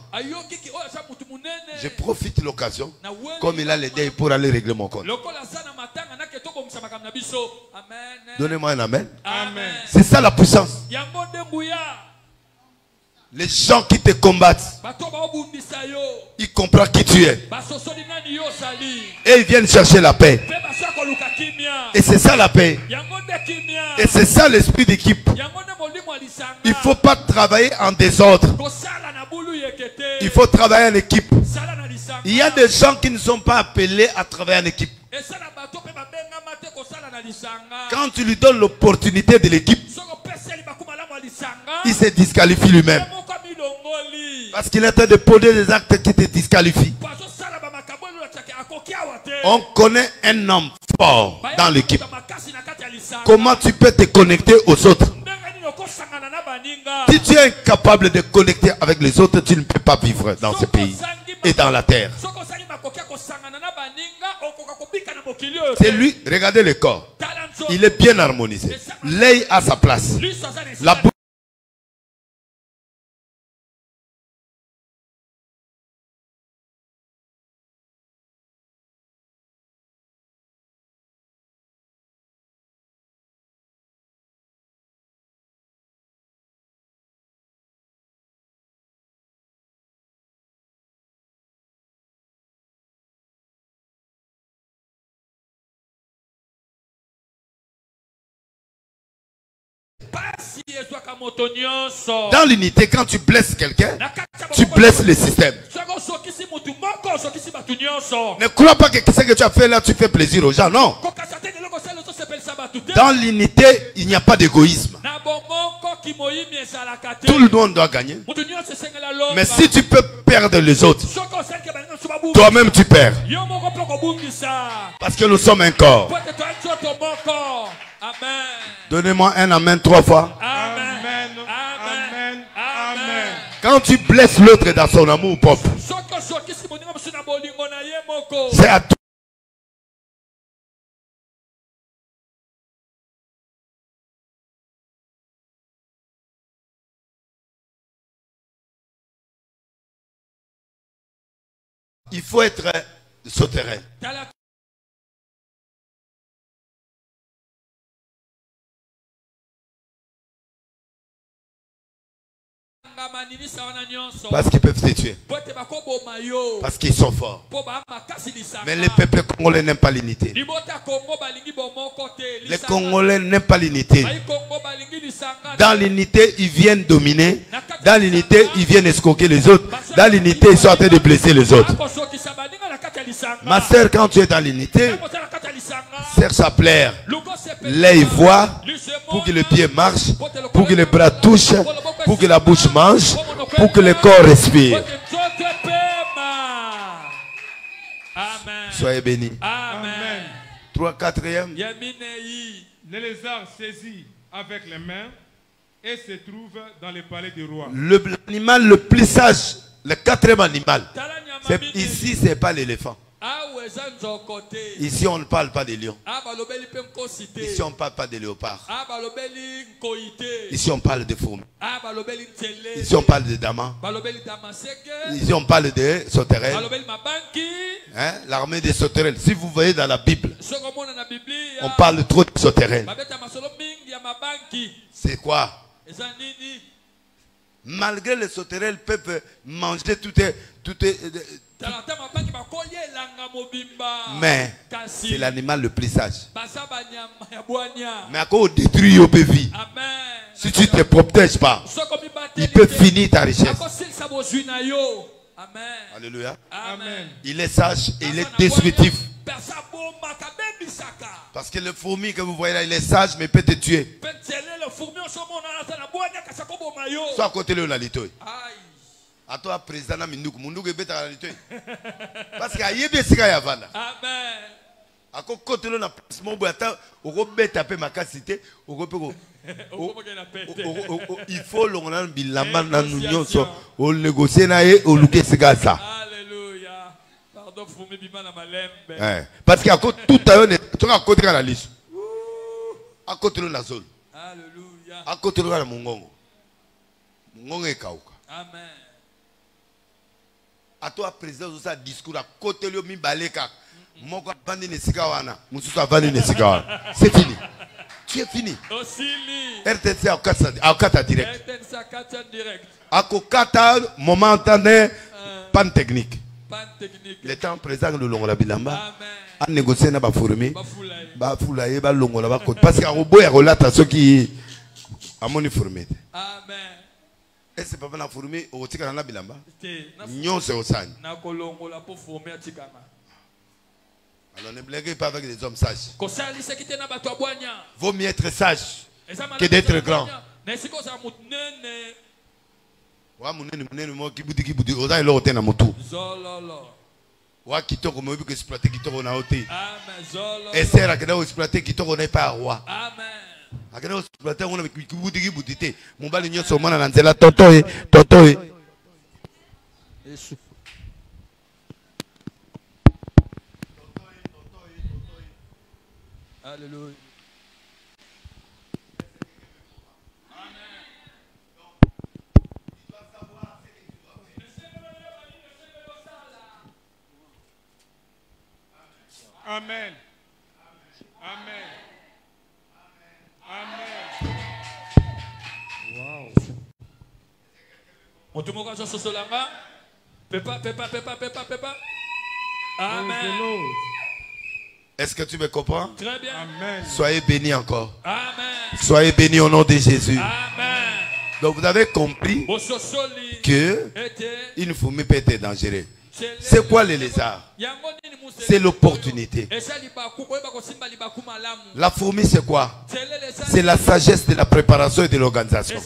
Je profite de l'occasion, comme il a les dés pour aller régler mon compte. Donnez-moi un amen. Amen. C'est ça la puissance. Les gens qui te combattent, ils comprennent qui tu es. Et ils viennent chercher la paix. Et c'est ça la paix. Et c'est ça l'esprit d'équipe. Il ne faut pas travailler en désordre. Il faut travailler en équipe. Il y a des gens qui ne sont pas appelés à travailler en équipe. Quand tu lui donnes l'opportunité de l'équipe, il se disqualifie lui-même. Parce qu'il est en train de poser des actes qui te disqualifient. On connaît un homme fort dans l'équipe. Comment tu peux te connecter aux autres? Si tu es incapable de connecter avec les autres, tu ne peux pas vivre dans ce pays et dans la terre. C'est lui, regardez le corps. Il est bien harmonisé. L'œil a sa place. La bouche. Dans l'unité, quand tu blesses quelqu'un, tu blesses le système. Ne crois pas que ce que tu as fait là, tu fais plaisir aux gens. Non. Dans l'unité, il n'y a pas d'égoïsme. Tout le monde doit gagner. Mais si tu peux perdre les autres, toi-même tu perds. Parce que nous sommes un corps. Amen. Donnez-moi un amen 3 fois. Amen. Amen. Amen. Quand tu blesses l'autre dans son amour propre, c'est à toi. Il faut être souterrain. Parce qu'ils peuvent se tuer. Parce qu'ils sont forts. Mais les peuples congolais n'aiment pas l'unité. Les Congolais n'aiment pas l'unité. Dans l'unité, ils viennent dominer. Dans l'unité, ils viennent escroquer les autres. Dans l'unité, ils sont en train de blesser les autres. Ma soeur, quand tu es dans l'unité, cherche à plaire. L'œil voit pour que le pied marche, pour que les bras touchent, pour que la bouche mange, pour que le corps respire. Soyez bénis. Amen. 3, 4e. Le lézard saisit avec les mains et se trouve dans le palais du roi. L'animal le plus sage, le 4e animal. Ici, ce n'est pas l'éléphant. Ici, on ne parle pas des lions. Ici, on ne parle pas des léopards. Ici, on parle des fourmis. Ici, on parle des damas. Ici, on parle des sauterelles. Hein? L'armée des sauterelles. Si vous voyez dans la Bible, on parle trop de sauterelles. C'est quoi? Malgré les sauterelles peuvent manger tout est mais c'est l'animal le plus sage. Mais à cause détruire au vie, si tu ne te protèges pas, il peut finir ta richesse. Alléluia. Amen. Il est sage et il est destructif. Parce que le fourmi que vous voyez là, il est sage mais il peut te tuer. Soit à côté de la litoy. À toi, président Mindouk, Mundouk est bête à la litoy. Parce qu'il y a des sika yavana. Amen. À côté de la place, mon boitin, au rebête à ma cassité, au repos. Il faut l'on a un bilan dans l'union, au négocier naé, au louquet segasa. Alléluia. Pardon, fourmi bima na malembe. Parce qu'à côté, tout à l'heure, tu as à côté de la liste. À côté de la zone. Alléluia. À côté de la mongongo. Mongongo est kauka. Amen. À toi, président, vous avez un discours à côté de mi baleka. Moko bandi ne sikawana. Mususu avandi ne sikawana. C'est fini. Tu es fini. RTC à Okata direct. À Okata, momentané, panne technique. Le temps présent de l'Ongola Bilamba. À négocier na ba fourmi. Ba foulaye ba l'Ongola ba côté. Parce qu'à Robo et Rolata, ceux qui Amoni formé. Amen. Et c'est pas na formé au tika na bilamba. Te. Nyon c'est au sang. Na kolongo la pour former atikama. Alors ne blaguez pas avec des hommes sages. Kosali sekite na bato abwanya. Vaut mieux être sage que d'être grand. Na siko za mutnene. Wa munene mo kibudi oza elo otena motu. Zololo. Wa kitoko mo bi exploiter kitoko na ote. Amen. Zololo. Et sera que na exploiter kitoko na pas roi. Amen. Akena exploiter on kibudi te. Mombali nyonso mona na nzela totoe. Yesu. Alléluia. Amen. Amen. Amen. Wow. Motumoka sosolanga. Pepa. Amen. Est-ce que tu me comprends? Très bien. Amen. Soyez bénis encore. Amen. Soyez bénis au nom de Jésus. Amen. Donc vous avez compris Bososoli. que Était. une fourmi peut être dangereuse. C'est quoi les lézards? C'est l'opportunité. La fourmi c'est quoi? C'est la sagesse de la préparation et de l'organisation.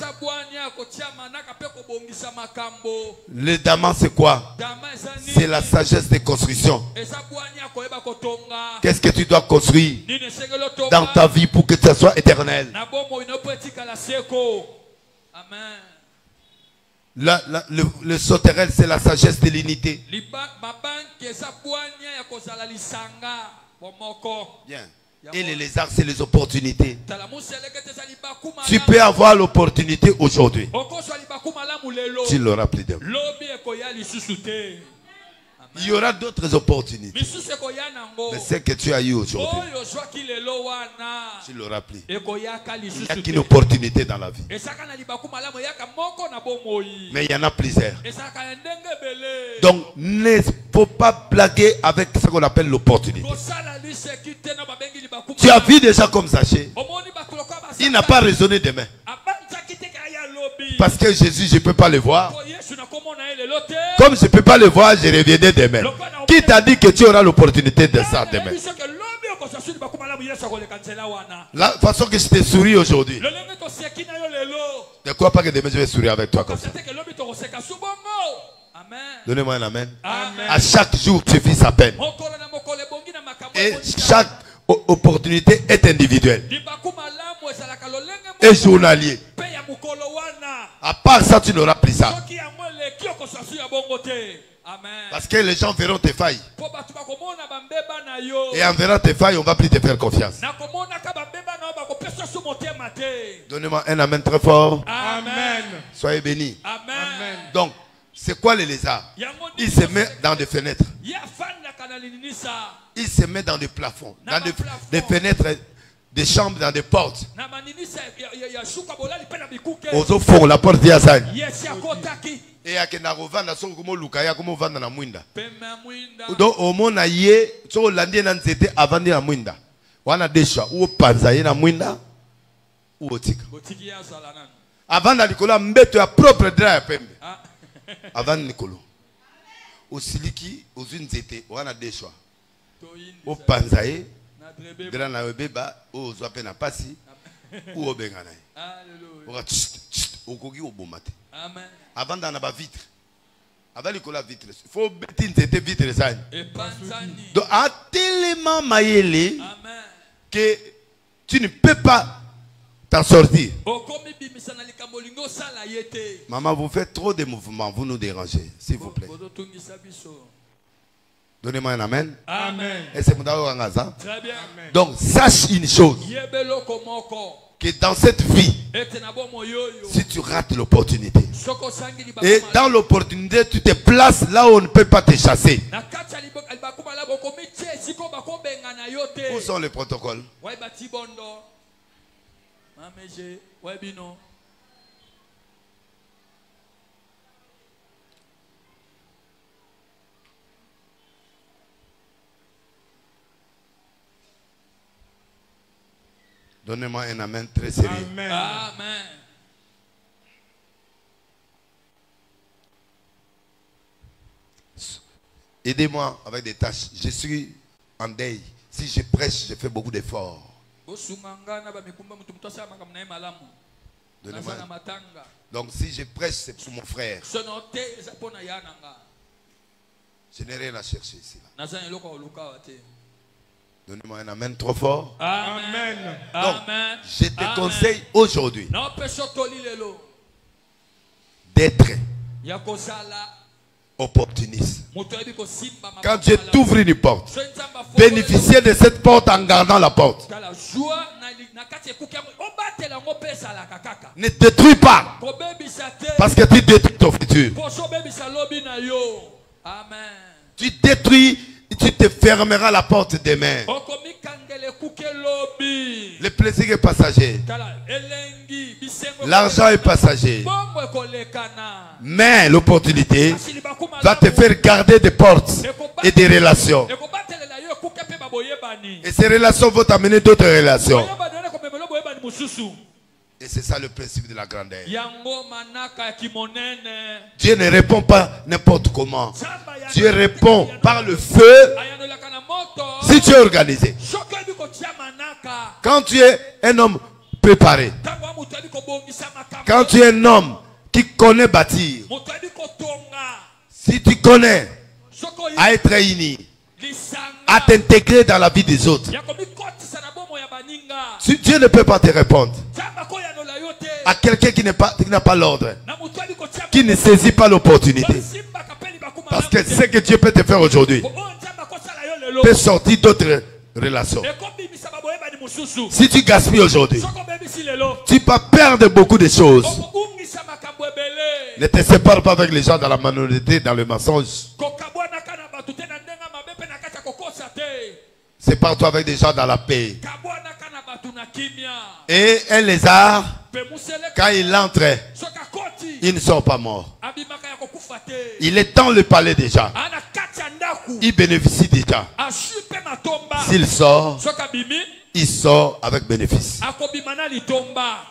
Le daman c'est quoi? C'est la sagesse de construction. Qu'est-ce que tu dois construire dans ta vie pour que ça soit éternel? Amen. Le sauterelle, c'est la sagesse de l'unité. Bien. Et les lézards, c'est les opportunités. Tu peux avoir l'opportunité aujourd'hui. Tu l'auras plus demain. Il y aura d'autres opportunités. Mais ce que tu as eu aujourd'hui, tu l'auras plus. Il n'y a qu'une opportunité dans la vie. Mais il y en a plusieurs. Donc, il ne faut pas blaguer avec ce qu'on appelle l'opportunité. Tu as vu déjà comme Zaché. Il n'a pas raisonné demain. Parce que Jésus, je ne peux pas le voir. Comme je ne peux pas le voir, je reviendrai demain. Qui t'a dit que tu auras l'opportunité de ça demain? La façon que je te souris aujourd'hui. Ne crois pas que demain je vais sourire avec toi comme ça. Donnez-moi un amen. À chaque jour suffit sa peine. Et chaque opportunité est individuelle. Et journalier. À part ça, tu n'auras plus ça. Parce que les gens verront tes failles. Et en verrant tes failles, on ne va plus te faire confiance. Donnez-moi un amen très fort. Amen. Soyez bénis. Amen. Donc, c'est quoi les lézards? Ils se mettent dans des fenêtres. Ils se mettent dans des plafonds, dans des fenêtres, des chambres, dans des portes. Aux fond, la porte d'Yazan. Et à Kenarovana, son comme Lukaya, comme Vanda na Mwinda. Donc, au monde a yé, so landé dans c'était avant de la Mwinda. Wana desha, ou panzaye na Mwinda, ou otika. Avant de Nicolas, mbete à propre drap pembe. Avant Nicolo. Au siliki, aux unes étaient, wana desha. Au panzaye, grand na beba, au zoape na pasi, ou au benganaï. Au kogi au bomate. Amen. Avant d'en avoir vitre. Avant Nicolas vitre. Il faut bêtiner c'était vitre ça. Donc à tellement maïlé que tu ne peux pas t'en sortir. Maman, vous faites trop de mouvements, vous nous dérangez, s'il vous plaît. Donnez-moi un amen. Amen. Et c'est mon d'avoir. Très bien. Donc sache une chose. Que dans cette vie, si tu rates l'opportunité, et dans l'opportunité, tu te places là où on ne peut pas te chasser. Où sont les protocoles? Donnez-moi un amen très sérieux. Amen. Amen. Aidez-moi avec des tâches. Je suis en deuil. Si je prêche, je fais beaucoup d'efforts. Donnez-moi. Donc si je prêche, c'est pour mon frère. Je n'ai rien à chercher ici. Donnez-moi un amen trop fort. Amen. Donc, je te conseille aujourd'hui d'être opportuniste. Quand Dieu t'ouvre une porte, bénéficiez de cette porte en gardant la porte. Ne détruis pas, parce que tu détruis ton futur. Tu détruis, tu te fermeras la porte demain. Le plaisir est passager. L'argent est passager. Mais l'opportunité va te faire garder des portes et des relations. Et ces relations vont t'amener d'autres relations. Et c'est ça le principe de la grandeur. Dieu ne répond pas n'importe comment. Dieu répond par le feu si tu es organisé. Quand tu es un homme préparé, quand tu es un homme qui connaît bâtir, si tu connais à être réuni, à t'intégrer dans la vie des autres, Dieu ne peut pas te répondre. À quelqu'un qui n'a pas l'ordre, qui ne saisit pas l'opportunité. Parce que ce que Dieu peut te faire aujourd'hui peut sortir d'autres relations. Si tu gaspilles aujourd'hui, tu vas perdre beaucoup de choses. Ne te sépare pas avec les gens dans la malhonnêteté, dans le mensonge. Sépare-toi avec des gens dans la paix. Et un lézard, quand il entre, il ne sort pas mort. Il est dans le palais déjà. Il bénéficie déjà. S'il sort, il sort avec bénéfice.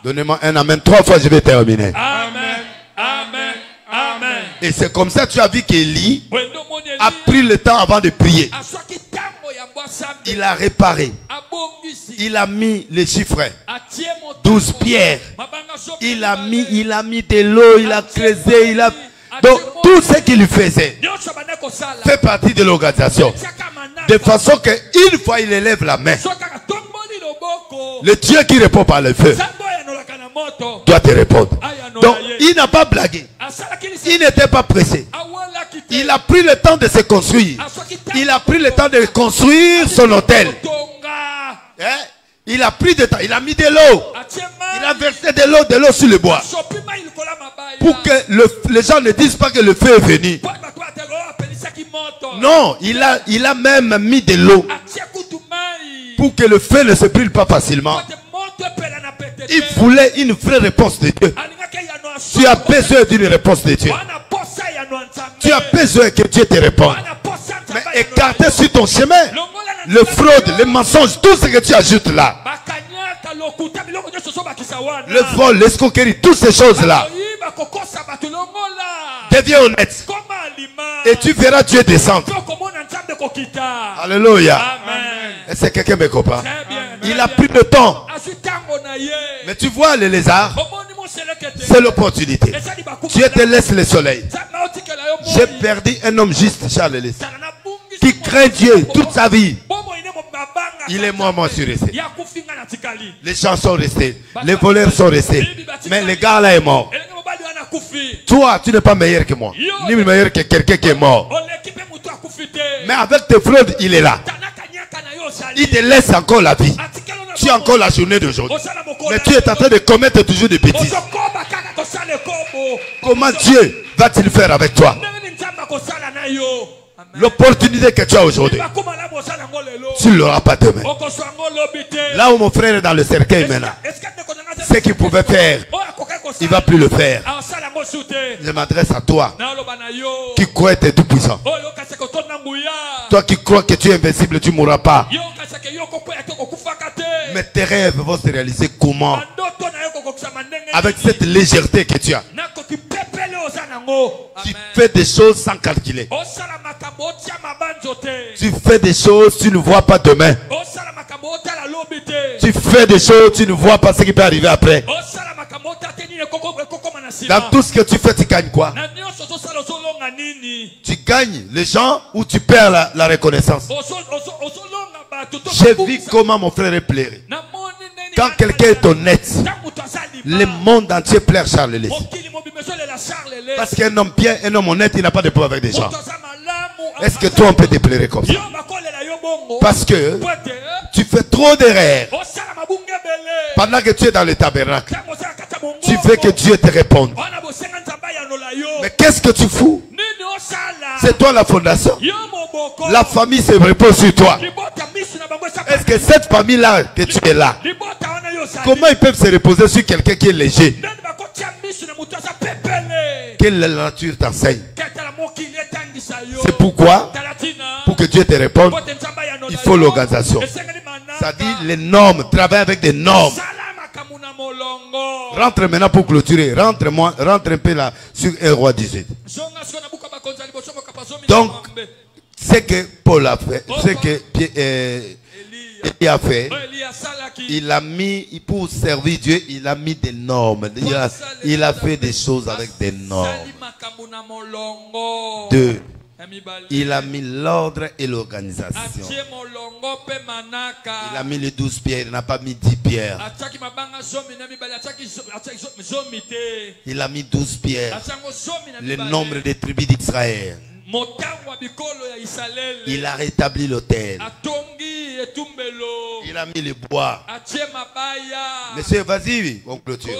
Donnez-moi un amen 3 fois, je vais terminer. Amen. Amen. Amen. Et c'est comme ça que tu as vu qu'Élie a pris le temps avant de prier. Il a réparé. Il a mis les chiffres. 12 pierres. Il a mis de l'eau, il a creusé, donc tout ce qu'il faisait fait partie de l'organisation. De façon que une fois il élève la main, le Dieu qui répond par le feu doit te répondre. Donc il n'a pas blagué. Il n'était pas pressé. Il a pris le temps de se construire. Il a pris le temps de construire son hôtel. Il a pris du temps. Il a mis de l'eau. Il a versé de l'eau sur le bois. Pour que les gens ne disent pas que le feu est venu. Non, il a même mis de l'eau. Pour que le feu ne se brûle pas facilement. Il voulait une vraie réponse de Dieu. Tu as besoin d'une réponse de Dieu. Tu as besoin que Dieu te réponde. Mais écartez sur ton chemin le fraude, le mensonge, tout ce que tu ajoutes là. Le vol, l'escroquerie, toutes ces choses-là. Deviens honnête. Et tu verras Dieu descendre. Alléluia. Est-ce que quelqu'un me comprend? Il a pris le temps. Mais tu vois le lézard, c'est l'opportunité. Dieu te laisse le soleil. J'ai perdu un homme juste, Charles Lelès, qui craint Dieu toute sa vie. Il est mort, moi je suis resté. Les gens sont restés. Les voleurs sont restés. Mais le gars là est mort. Toi, tu n'es pas meilleur que moi. Ni meilleur que quelqu'un qui est mort. Mais avec tes fraudes, il est là. Il te laisse encore la vie. Tu as encore la journée d'aujourd'hui. Mais tu es en train de commettre toujours des bêtises. Comment Dieu va-t-il faire avec toi? L'opportunité que tu as aujourd'hui, tu ne l'auras pas demain. Là où mon frère est dans le cercueil maintenant, ce qu'il pouvait faire, il ne va plus le faire. Je m'adresse à toi qui crois être tout puissant. Toi qui crois que tu es invincible, tu ne mourras pas. Mais tes rêves vont se réaliser comment? Avec cette légèreté que tu as. Tu fais des choses sans calculer. Tu fais des choses, tu ne vois pas demain. Tu fais des choses, tu ne vois pas ce qui peut arriver après. Dans tout ce que tu fais, tu gagnes quoi? Tu gagnes les gens ou tu perds la reconnaissance. J'ai vu comment mon frère est pleuré. Quand quelqu'un est honnête, le monde entier pleure Charles Lelesi. Parce qu'un homme bien, un homme honnête, il n'a pas de problème avec des gens. Est-ce que toi on peut te pleurer comme ça? Parce que tu fais trop d'erreurs. Pendant que tu es dans le tabernacle, tu veux que Dieu te réponde. Mais qu'est-ce que tu fous? C'est toi la fondation. La famille se repose sur toi. Est-ce que cette famille-là que tu es là, comment ils peuvent se reposer sur quelqu'un qui est léger? Quelle nature t'enseigne? C'est pourquoi, pour que Dieu te réponde, il faut l'organisation. Ça dit les normes, travaille avec des normes. Rentre maintenant pour clôturer. Rentre un peu là sur 1 Roi 18. Donc, ce que Paul a fait, ce que Élie a fait, il a mis, pour servir Dieu, il a mis des normes. Il a fait des choses avec des normes. 2. Il a mis l'ordre et l'organisation. Il a mis les 12 pierres, il n'a pas mis 10 pierres. Il a mis 12 pierres. Le nombre des tribus d'Israël. Il a rétabli l'autel. Il a mis le bois. Monsieur, vas-y, on clôture.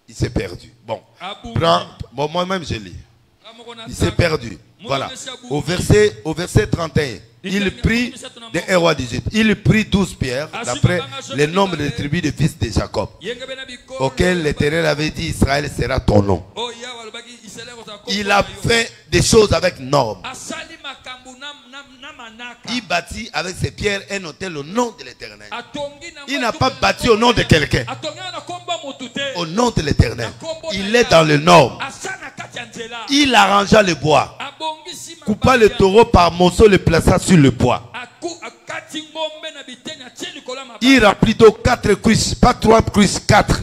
Il s'est perdu. Bon, moi-même je lis. Il s'est perdu. Voilà. Au verset 31, il prit de 1 Roi 18. Il prit 12 pierres d'après le nombre de tribus de fils de Jacob, auquel l'Éternel avait dit Israël sera ton nom. Il a fait des choses avec normes. Il bâtit avec ses pierres un autel au nom de l'Éternel. Il n'a pas bâti au nom de quelqu'un. Au nom de l'Éternel. Il est dans le normes. Il arrangea le bois. Coupa le taureau par morceaux, le plaça sur le bois. Il remplit d'eau 4 cuisses, pas 3 cuisses, 4.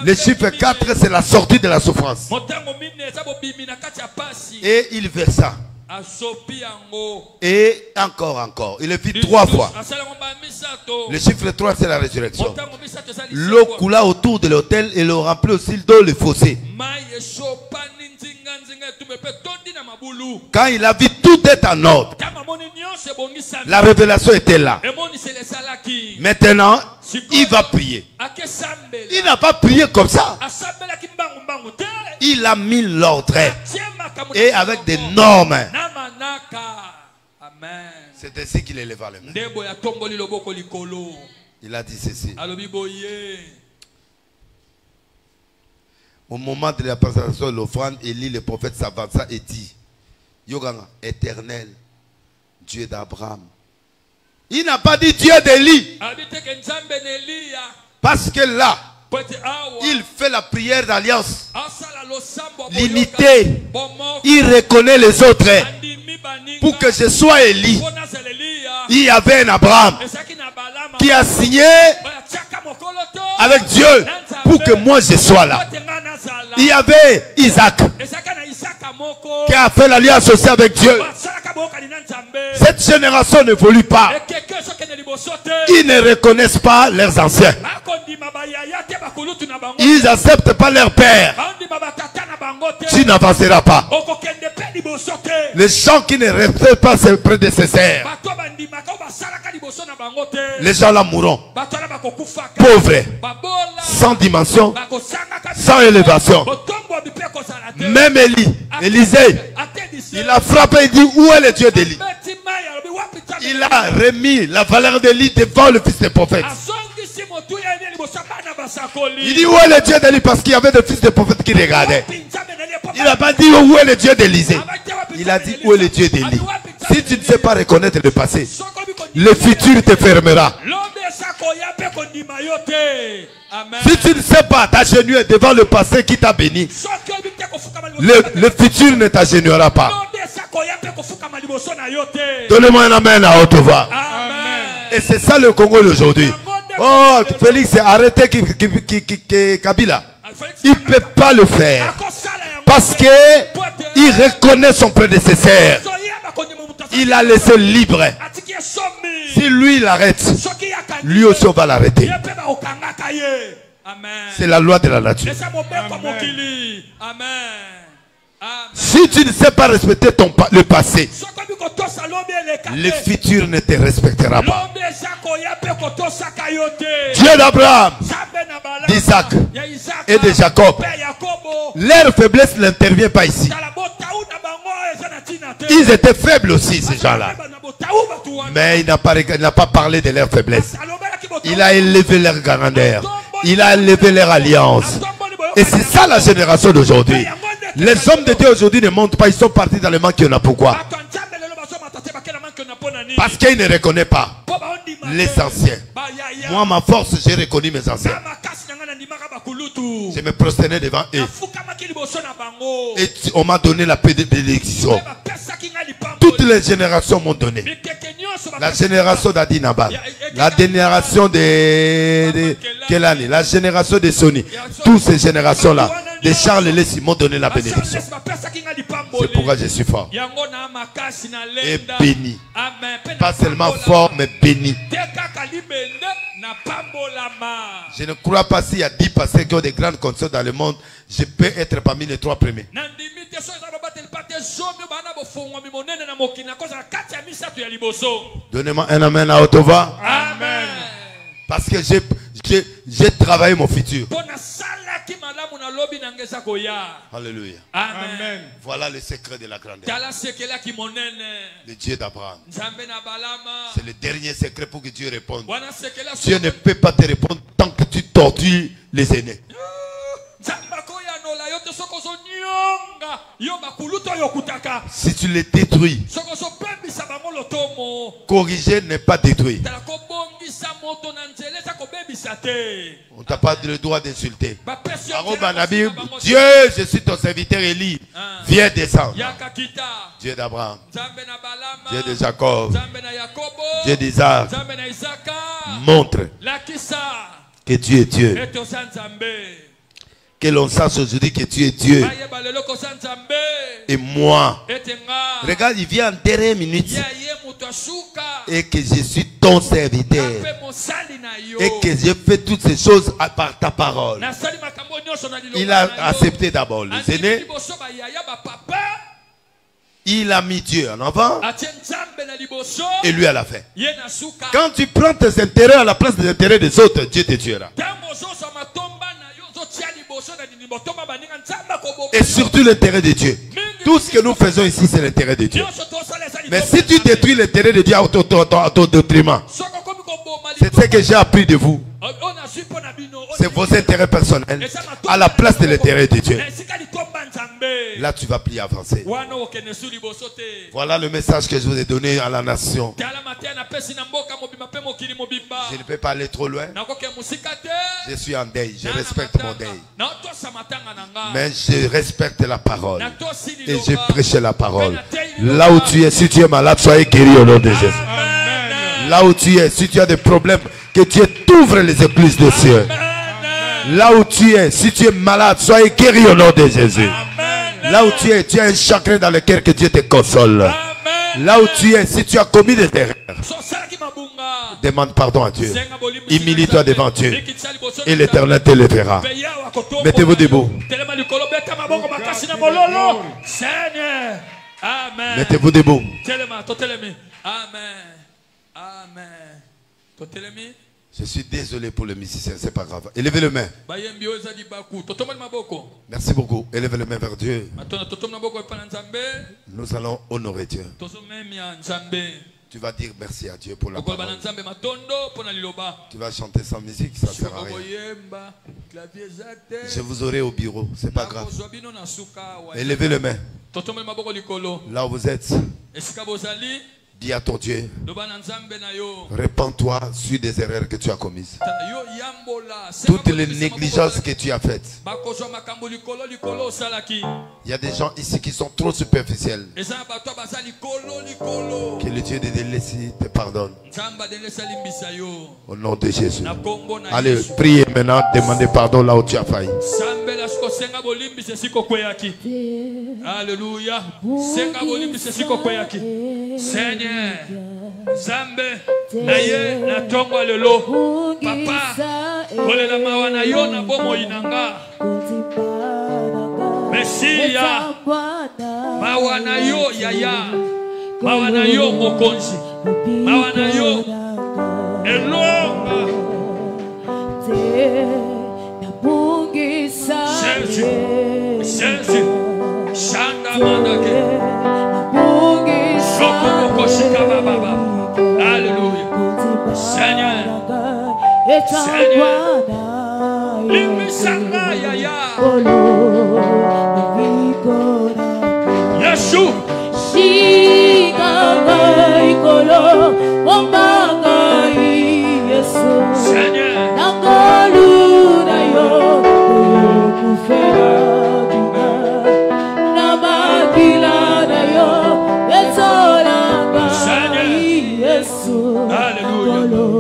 Le chiffre 4, c'est la sortie de la souffrance. Et il versa. Et encore. Il le fit 3 fois. Le chiffre 3, c'est la résurrection. L'eau coula autour de l'autel et l'eau remplit aussi d'eau le fossé. Quand il a vu tout est en ordre, la révélation était là. Maintenant, il va prier. Il n'a pas prié comme ça. Il a mis l'ordre et avec des normes. C'est ainsi qu'il éleva les mains. Il a dit ceci. Au moment de la présentation de l'offrande, Élie, le prophète, s'avança et dit: Yoganga, éternel, Dieu d'Abraham. Il n'a pas dit Dieu d'Élie. Parce que là, il fait la prière d'alliance. L'unité. Il reconnaît les autres. Pour que je sois Élie, il y avait un Abraham qui a signé avec Dieu pour que moi je sois là. Il y avait Isaac qui a fait l'alliance aussi avec Dieu. Cette génération n'évolue pas. Ils ne reconnaissent pas leurs anciens. Ils n'acceptent pas leur père. Tu n'avanceras pas. Les gens qui ne respectent pas ses prédécesseurs, les gens là mourront pauvres, sans dimension, sans élévation. Même Élisée, il a frappé et dit: où est le Dieu d'Élie? Il a remis la valeur d'Élie devant le fils des prophètes. Il dit: où est le Dieu d'Élie? Parce qu'il y avait des fils de prophètes qui regardaient. Il n'a pas dit où est le Dieu d'Élisée. Il a dit: où est le Dieu d'Élie? Si tu ne sais pas reconnaître le passé, le futur te fermera. Amen. Si tu ne sais pas t'agenouiller devant le passé qui t'a béni, le futur ne t'agenouillera pas. Donnez-moi un amen à haute voix. Et c'est ça le Congo d'aujourd'hui. Oh, Félix, arrêtez Kabila. Il ne peut pas le faire. Parce qu'il reconnaît son prédécesseur. Il a laissé libre. Si lui l'arrête, lui aussi on va l'arrêter. C'est la loi de la nature. Si tu ne sais pas respecter le passé, le futur ne te respectera pas. Dieu d'Abraham, d'Isaac et de Jacob, leur faiblesse n'intervient pas ici. Ils étaient faibles aussi, ces gens-là. Mais il n'a pas parlé de leur faiblesse. Il a élevé leur grandeur. Il a élevé leur alliance. Et c'est ça la génération d'aujourd'hui. Les hommes de Dieu aujourd'hui ne montent pas. Ils sont partis dans le manque. Pourquoi? Parce qu'ils ne reconnaissent pas les anciens. Moi, ma force, j'ai reconnu mes anciens. Je me prosternais devant eux. Et on m'a donné la paix de bénédiction. Toutes les générations m'ont donné. La génération d'Adi Nabal, la génération de Kelani, la génération de Sony. Toutes ces générations-là, de Charles Lessi m'ont donné la bénédiction. C'est pourquoi je suis fort. Et béni. Pas seulement fort, mais béni. Je ne crois pas s'il y a 10 pasteurs qui ont des grandes concerts dans le monde, je peux être parmi les 3 premiers. Donnez-moi un amen à haute voix. Amen. Parce que j'ai travaillé mon futur. Alléluia. Amen. Voilà le secret de la grandeur. Le Dieu d'Abraham. C'est le dernier secret pour que Dieu réponde. Dieu ne peut pas te répondre tant que tu tortures les aînés. Si tu les détruis, corriger n'est pas détruire. On t'a pas le droit d'insulter. Dieu, je suis ton serviteur Élie. Viens descendre. Dieu d'Abraham, Dieu de Jacob, Dieu d'Isaac, montre que tu es Dieu. Que l'on sache aujourd'hui que tu es Dieu. Et moi, regarde, il vient en dernière minute. Et que je suis ton serviteur. Et que j'ai fait toutes ces choses par ta parole. Il a accepté d'abord les aînés. Il a mis Dieu en avant. Et lui à la fin. Quand tu prends tes intérêts à la place des intérêts des autres, Dieu te tuera. Et surtout l'intérêt de Dieu. Tout ce que nous faisons ici, c'est l'intérêt de Dieu. Mais si tu détruis l'intérêt de Dieu à ton détriment, c'est ce que j'ai appris de vous. C'est vos intérêts personnels à la place de l'intérêt de Dieu. Là, tu vas plus avancer. Voilà le message que je vous ai donné à la nation. Je ne peux pas aller trop loin. Je suis en deuil. Je respecte mon deuil. Mais je respecte la parole. Et je prêche la parole. Là où tu es, si tu es malade, soyez guéri au nom de Jésus. Là où tu es, si tu as des problèmes, que Dieu t'ouvre les églises des cieux. Là où tu es, si tu es malade, soyez guéri au nom de Jésus. Là où tu es, tu as un chagrin dans le cœur, que Dieu te console. Là où tu es, si tu as commis des erreurs, demande pardon à Dieu. Humilie-toi devant Dieu. Et l'Éternel te le verra. Mettez-vous debout. Mettez-vous debout. Je suis désolé pour le musicien, c'est pas grave. Élevez le main. Merci beaucoup. Élevez le main vers Dieu. Nous allons honorer Dieu. Tu vas dire merci à Dieu pour la parole. Tu vas chanter sans musique, ça ne sert à rien. Je vous aurai au bureau, c'est pas grave. Élevez le main. Là où vous êtes. Dis à ton Dieu, répands-toi sur des erreurs que tu as commises. Toutes les négligences que tu as faites. Il y a des gens ici qui sont trop superficiels. Que le Dieu de délaissés te pardonne. Au nom de Jésus. Allez, priez maintenant, demandez pardon là où tu as failli. Alléluia. Seigneur, Zambe, naye na tongo lelo, papa, kolela mawana yo na bomo inanga. Mesia, mawana yo yaya, mawana yo mokonzi, mawana yo elonga. Jésus, Shanda mandake. Alléluia. Seigneur. Seigneur. Limisanga yaya. Yeshua. Seigneur.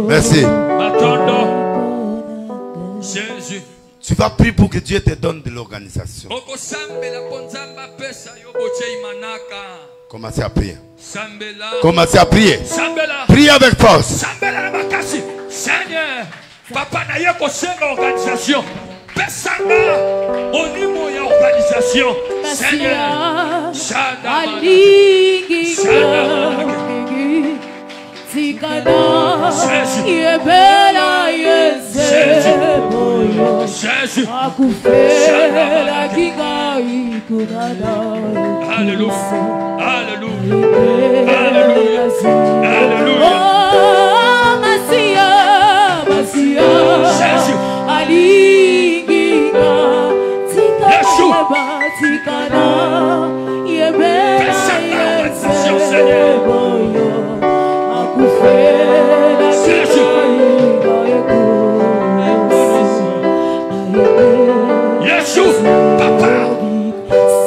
Merci. Jésus. Tu vas prier pour que Dieu te donne de l'organisation. Commencez à prier. Commencez à prier. Priez avec force. Seigneur, papa n'a pas organisation. Pesanga, monimo ya organisation. Seigneur, Alléluia. Alléluia. Alléluia. Alléluia.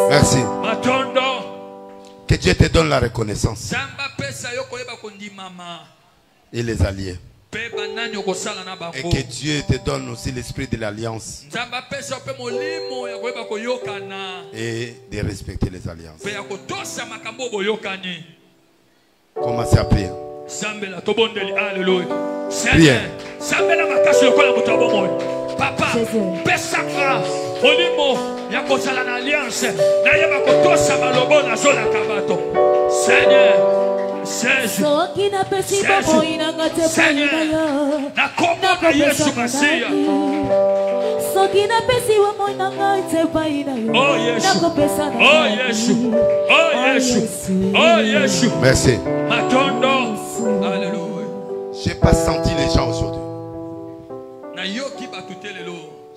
Merci. Que Dieu te donne la reconnaissance et les alliés. Et que Dieu te donne aussi l'esprit de l'alliance et de respecter les alliances. Commencez à prier. Priez. Papa, pesaka, olimo, yakozala na alliance, na yeba kotosa malobo na zola kabato. Seigneur, Seigneur, na kombo na Yesu Masia. Oh Yesu, oh Yesu, oh Yesu, oh Yesu. Merci. Matondo, alléluia. Je n'ai pas senti les gens aujourd'hui.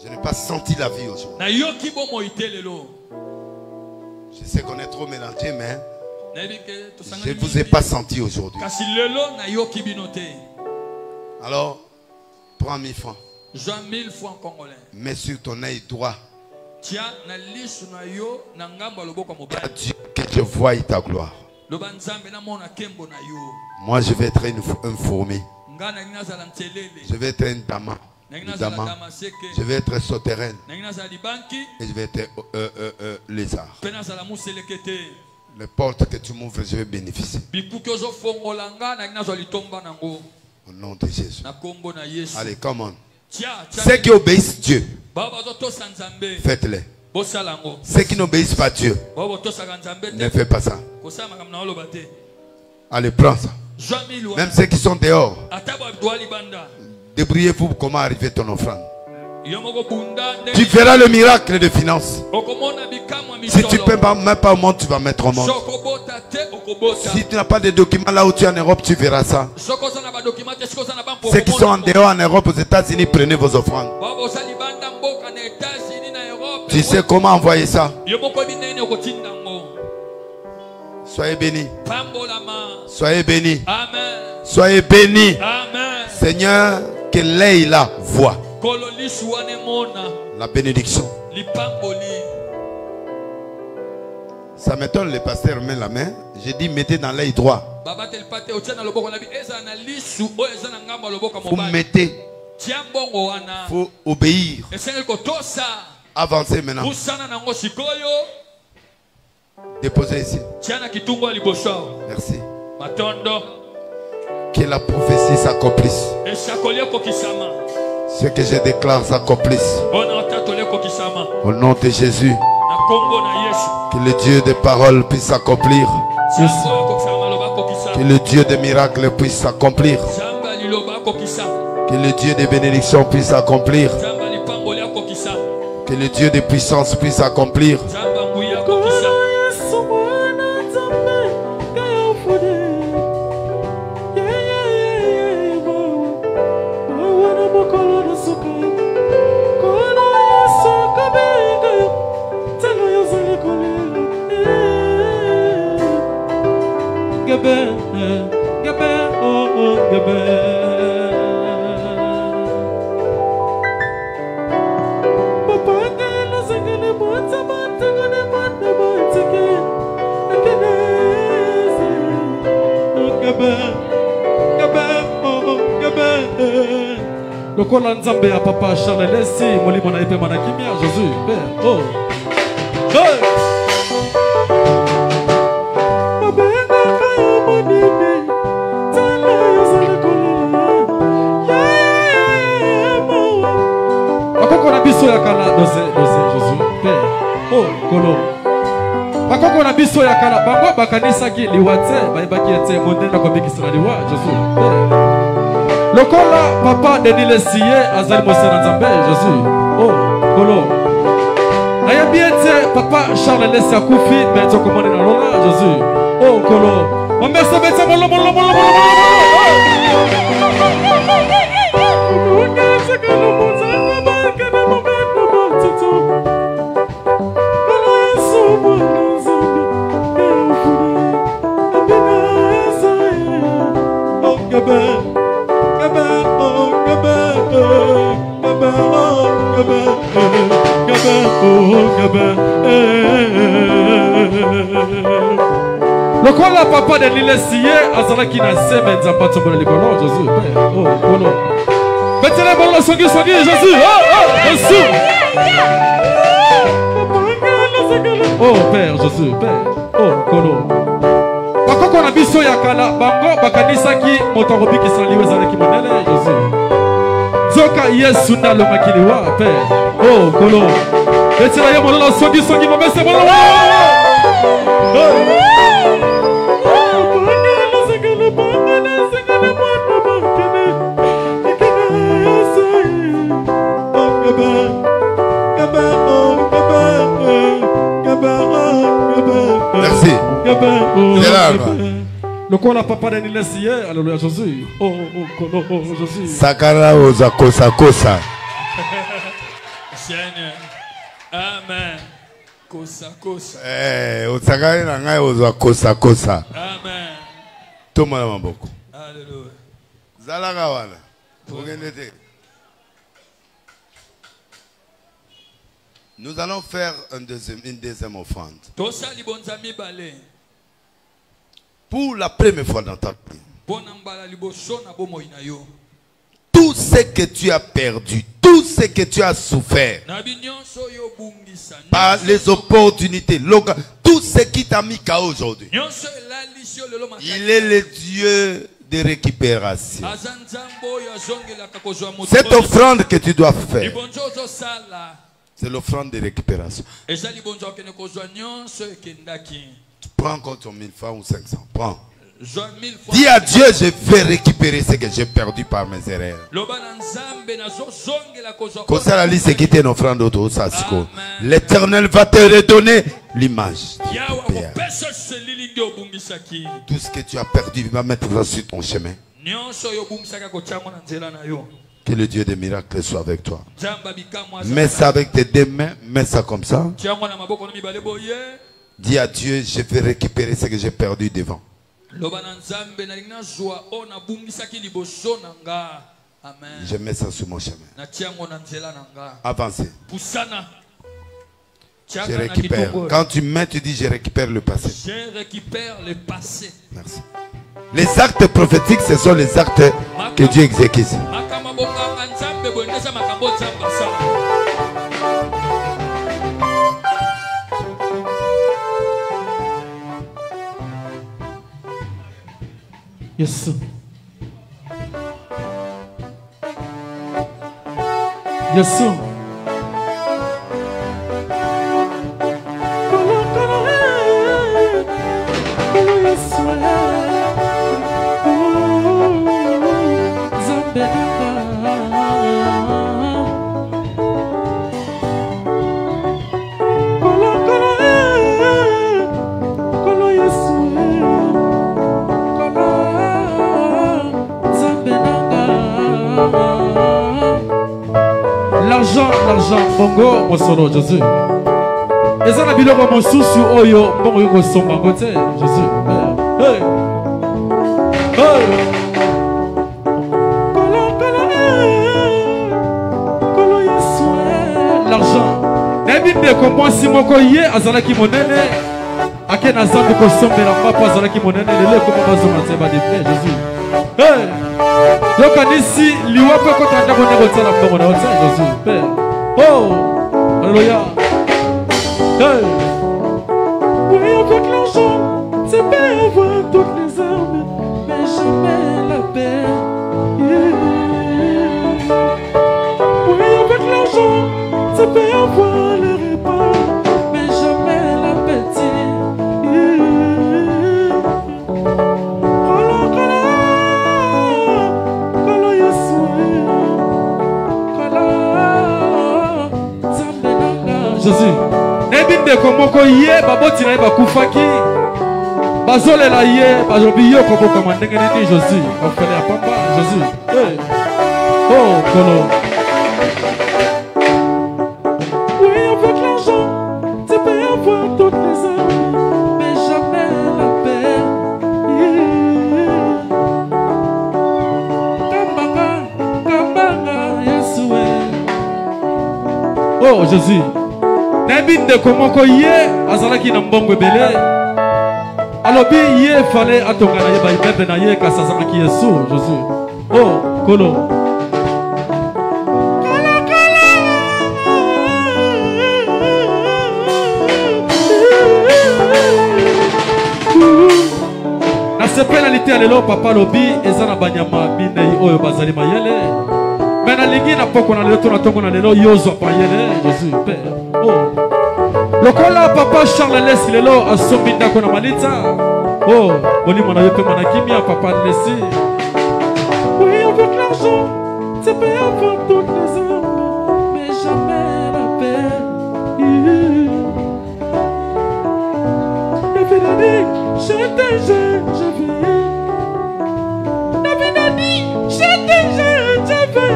Je n'ai pas senti la vie aujourd'hui. Je sais qu'on est trop mélangé, mais je ne vous ai pas senti aujourd'hui. Alors, prends 1000 francs. Mets sur ton œil droit. Que je voie ta gloire. Moi, je vais être un fourmi. Je vais être un damas. Je vais être souterraine. Et je vais être lézard. Les portes que tu m'ouvres, je vais bénéficier. Au nom de Jésus. Allez, come on. Ceux qui obéissent Dieu, faites-les. Ceux qui n'obéissent pas Dieu, ne faites pas ça. Allez, prends ça. Même ceux qui sont dehors, débrouillez-vous pour comment arriver ton offrande. Tu feras le miracle de finances. Si tu ne peux même pas au monde, tu vas mettre au monde. Si tu n'as pas de documents là où tu es en Europe, tu verras ça. Ceux qui sont en dehors en Europe, aux États-Unis, prenez vos offrandes. Tu sais comment envoyer ça? Soyez bénis. Pambolama. Soyez bénis. Amen. Soyez bénis. Amen. Seigneur, que Leïla voit Kololisu wanemona. la bénédiction. Lipamboli. Ça m'étonne, le pasteur met la main. J'ai dit, mettez dans l'œil droit. Baba tel pate otia na loboko na bi eza na lisu o eza na ngamba loboko Vous mobali. mettez. Tia mbongo wana. Il faut obéir. Esengeli kotosa. Avancez maintenant. Usana na ngo sikoyo. Déposez ici. Tia na kitungo liboso. Merci. Matondo. Que la prophétie s'accomplisse. Esakole kokisama. Ce que je déclare s'accomplisse. Bona tatole kokisama. Au nom de Jésus. Na Kongo na Yesu. Que le Dieu des paroles puisse s'accomplir. Que le Dieu des miracles puisse s'accomplir. Que le Dieu des bénédictions puisse s'accomplir. Que le Dieu des puissances puisse s'accomplir. Le kola nzambe ya papa Charles Lesi molimo na epe manakimia Jésus Père oh hey bakoko na biso ya kala doze Jésus Père oh kolo bakoko na biso ya kala bango bakanisaki liwa te bayebaki ete mondele na kobikisa na liwa Jésus Père lokola papa Denis Lesiye azali mosana nzambe Jésus oh kolo nayebi ete papa Charles Lesi akufi me tokomoni na lola Jésus oh kolo mamesa beta molo lokola papa de Lesiye azalaki na semaine nzambe atombola likolo Jésus Père oh kolo betele bolo songi Jésus oh Père Jésus Père oh kolo bakoko na biso ya kala bango bakanisaki moto akobikisa liwa ezalaki monele Jésus zoka Yesu nalongaki liwa Père oh kolo betela ye mololo songi momese mololo Merci. Le kola papa de Lesiye alléluia Jésus oh kolo oh Jésus Sakara oza kosa kosa. Seigneur. Amen. Kosa kosa. Osakari na ngai oza kosa kosa. Amen. Tomala maboko. Alléluia. Zalaka wana. Bogende te. Nous allons faire une deuxième offrande. Tosali bonzami balé. Pour la première fois dans ta vie. Bonambala liboso na bomoi na yo. Tout ce que tu as perdu, tout ce que tu as souffert par les opportunités locales, tout ce qui t'a mis KO aujourd'hui, il est le Dieu de récupération. Cette offrande que tu dois faire, c'est l'offrande de récupération. Tu prends encore ton 1000 francs ou 500, prends. Dis à Dieu, je vais récupérer ce que j'ai perdu par mes erreurs. L'Éternel va te redonner l'image. Tout ce que tu as perdu, il va mettre ça sur ton chemin. Que le Dieu des miracles soit avec toi. Mets ça avec tes deux mains, mets ça comme ça. Dis à Dieu, je vais récupérer ce que j'ai perdu devant. Je mets ça sur mon chemin. Avancez. Je récupère. Quand tu mets, tu dis je récupère le passé. Je récupère le passé. Merci. Les actes prophétiques, ce sont les actes que Dieu exécute. Yes. Yes. L'argent, bongo, mon solo, Jésus. Et ça, la biloko, mon souci, oyo, bongo, yoko, son bangote, Jésus. Hey! Hey! L'argent. N'ébite comme moi, si mon coyer, azalaki monene, ake na zambi ko sombe la papa, azalaki monene, lele, comment va zoma, c'est pas des frères, Jésus. Hey! Yokanisi, liwa pe kota ndako negotia la bongo na otia, Jésus. Père. Oh, alléluia. Hey. Oui, avec l'argent, c'est bien avoir toutes les armes, mais jamais la paix. Yeah. Oui, avec l'argent, c'est bien avoir les repas, mais jamais l'appétit. Yeah. Kala, Yesu. Jésus. Nebinde komoko ye baboti na bakufaki. Bazole la ye bajobi yo kobo komandenge ni Jésus. On fait la papa Jésus. Hey. Oh kolo. Oui, avec l'argent, tu peux avoir toutes les armes, mais jamais la paix. Kambanga, Yeshua. Oh Jésus. Nebinde komoko ye azalaki na mbongo ebele alobi ye fallait atonga na ye baimebe na ye kasi azalaki Yesu Jésus. Oh kolo nasepela lite lelo papa lobi eza na banyama minei oyo bazali mayele mais nalingi na poko na lelo to na tongo na lelo yozwa mayele Jésus Père. Oh. Lokola papa Charles Lesi lelo asombi ndako na malita. Oh, bolimo na yo pe mana kimia papa Lesi. Oui, avec l'argent, tu peux avoir toutes les armes, mais jamais la paix. David a dit, j'étais jeune, j'avais. David a dit, j'étais jeune, j'avais.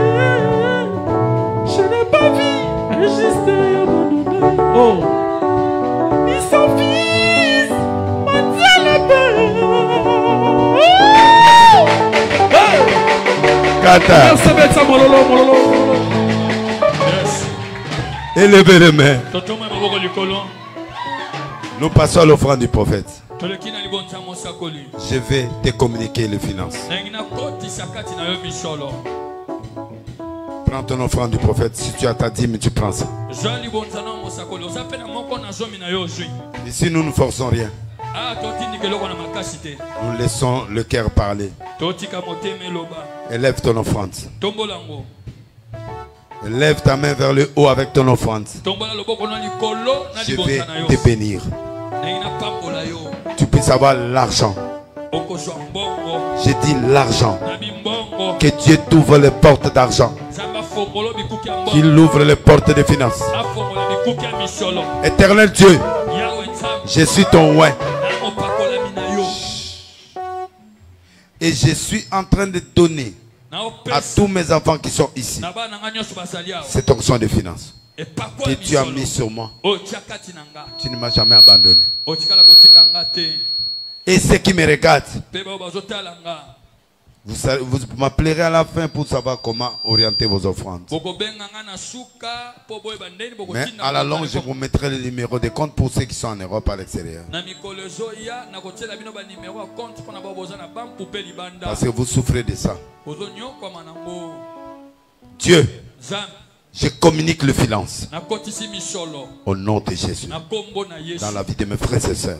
Je n'ai pas vu injuste et abandonné. Oh. Son fils m'a dit la paix. Kata. Élevez les mains. Nous passons à l'offrande du prophète. Je vais te communiquer les finances. Prends ton offrande du prophète. Si tu as ta dîme, tu prends ça. Ici, nous ne forçons rien. Nous laissons le cœur parler. Élève ton offrande. Lève ta main vers le haut avec ton offrande. Je vais te bénir. Tu peux avoir l'argent. J'ai dit l'argent. Que Dieu t'ouvre les portes d'argent. Qu'il ouvre les portes des finances. Éternel Dieu, je suis ton oint. Et je suis en train de donner à tous mes enfants qui sont ici cette onction de finances. que tu as mis sur moi. Tu ne m'as jamais abandonné. Et ceux qui me regardent, vous m'appellerez à la fin pour savoir comment orienter vos offrandes. Mais à la longue, je vous mettrai le numéro de compte pour ceux qui sont en Europe à l'extérieur. Parce que vous souffrez de ça. Dieu, je communique le finance au nom de Jésus dans la vie de mes frères et sœurs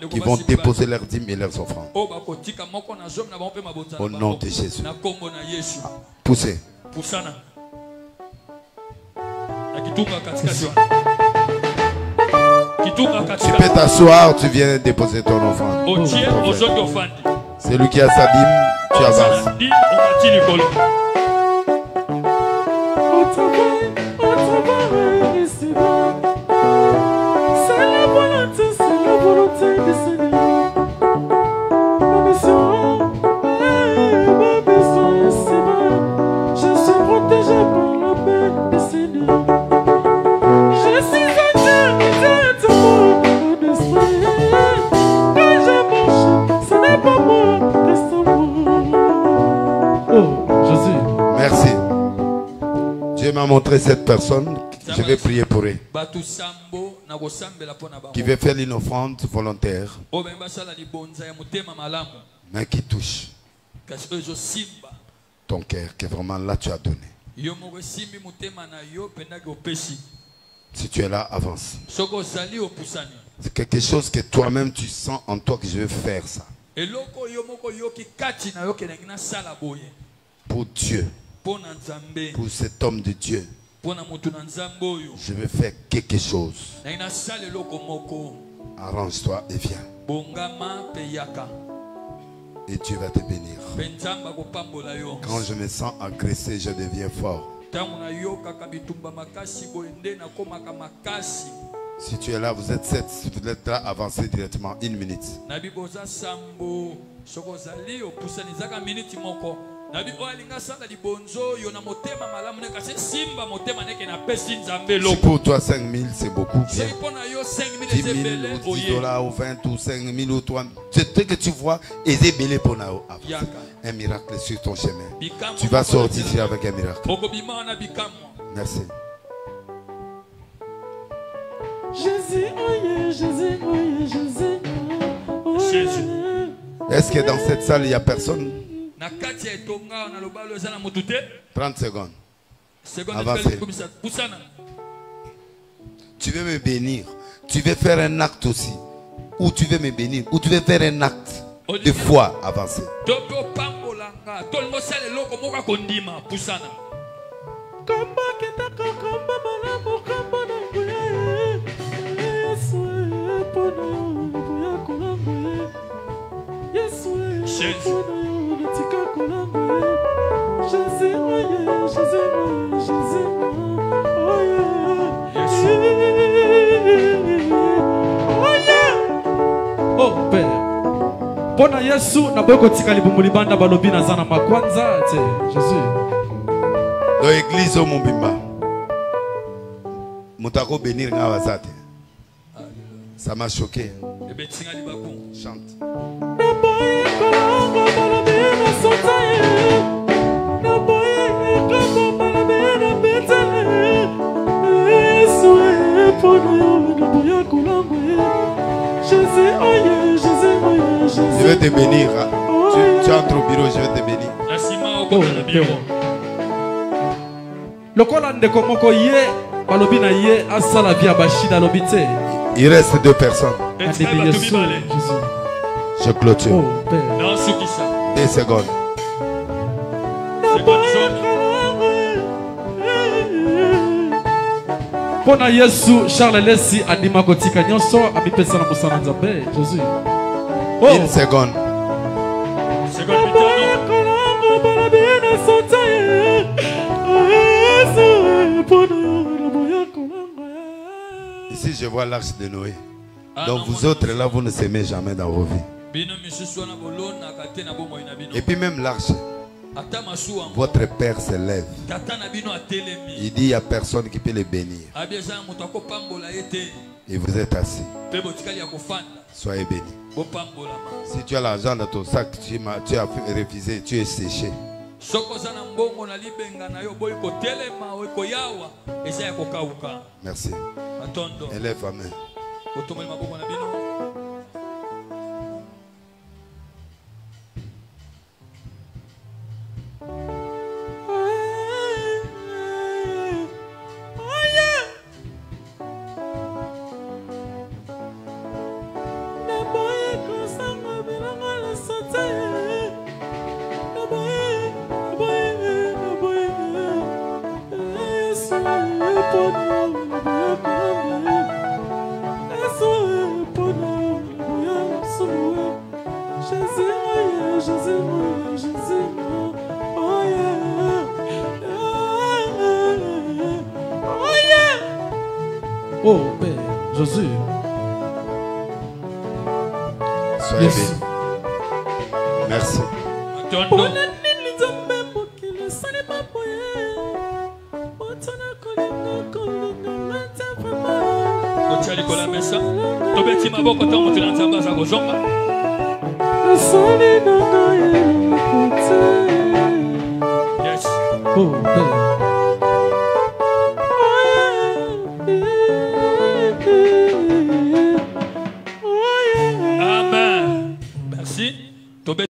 qui vont déposer leurs dîmes et leurs offrandes. Au nom de Jésus. Poussez. Tu peux t'asseoir, tu viens déposer ton offrande. Celui qui a sa dîme, tu avances. Merci. Dieu m'a montré cette personne. Je vais prier pour elle. Qui veut faire une offrande volontaire, mais qui touche ton cœur, que vraiment là tu as donné. Si tu es là, avance. C'est quelque chose que toi-même tu sens en toi que je veux faire ça. Pour Dieu, pour cet homme de Dieu, je vais faire quelque chose. Arrange-toi et viens. Et Dieu va te bénir. Quand je me sens agressé, je deviens fort. Si tu es là, vous êtes 7. Si vous êtes là, avancez directement 1 minute. Si pour toi 5 000 c'est beaucoup, bien. 10 000 ou 10 dollars ou 20 ou 5 000 ou 3 000. C'est ce que tu vois et c'est belé pour nous. Un miracle sur ton chemin. Tu vas sortir ici avec un miracle. Merci. Jésus, Jésus, Jésus. Est-ce que dans cette salle il n'y a personne? 30 secondes. Avancez. Tu veux me bénir. Tu veux faire un acte aussi. Ou tu veux me bénir. Ou tu veux faire un acte de foi. Avancez. Oh Père, pona Yesu na boyko tika libumuli banda balobi na zana makwanza te Jésus. Dans l'église au Mombimba, Moutako bénir nga wazate. Ça m'a choqué. Chante. Je vais te bénir. Tu entres au bureau, je vais te bénir. Il reste 2 personnes. Je clôture. 2 secondes. Pona Yesu Charles Lessi adima kotika nyonso amipesa na musana nzambe Jésus. 1 seconde. Ici je vois l'arche de Noé. Donc vous autres là vous ne s'aimez jamais dans vos vies. Et puis même l'arche. votre Père se lève. Il dit il n'y a personne qui peut le bénir. Et vous êtes assis. Soyez bénis. Si tu as l'argent dans ton sac, tu as refusé, tu es séché. Merci. Élève, amen. Oh Père Jésus. Soyez bénis. Merci. Yes. Oh Père.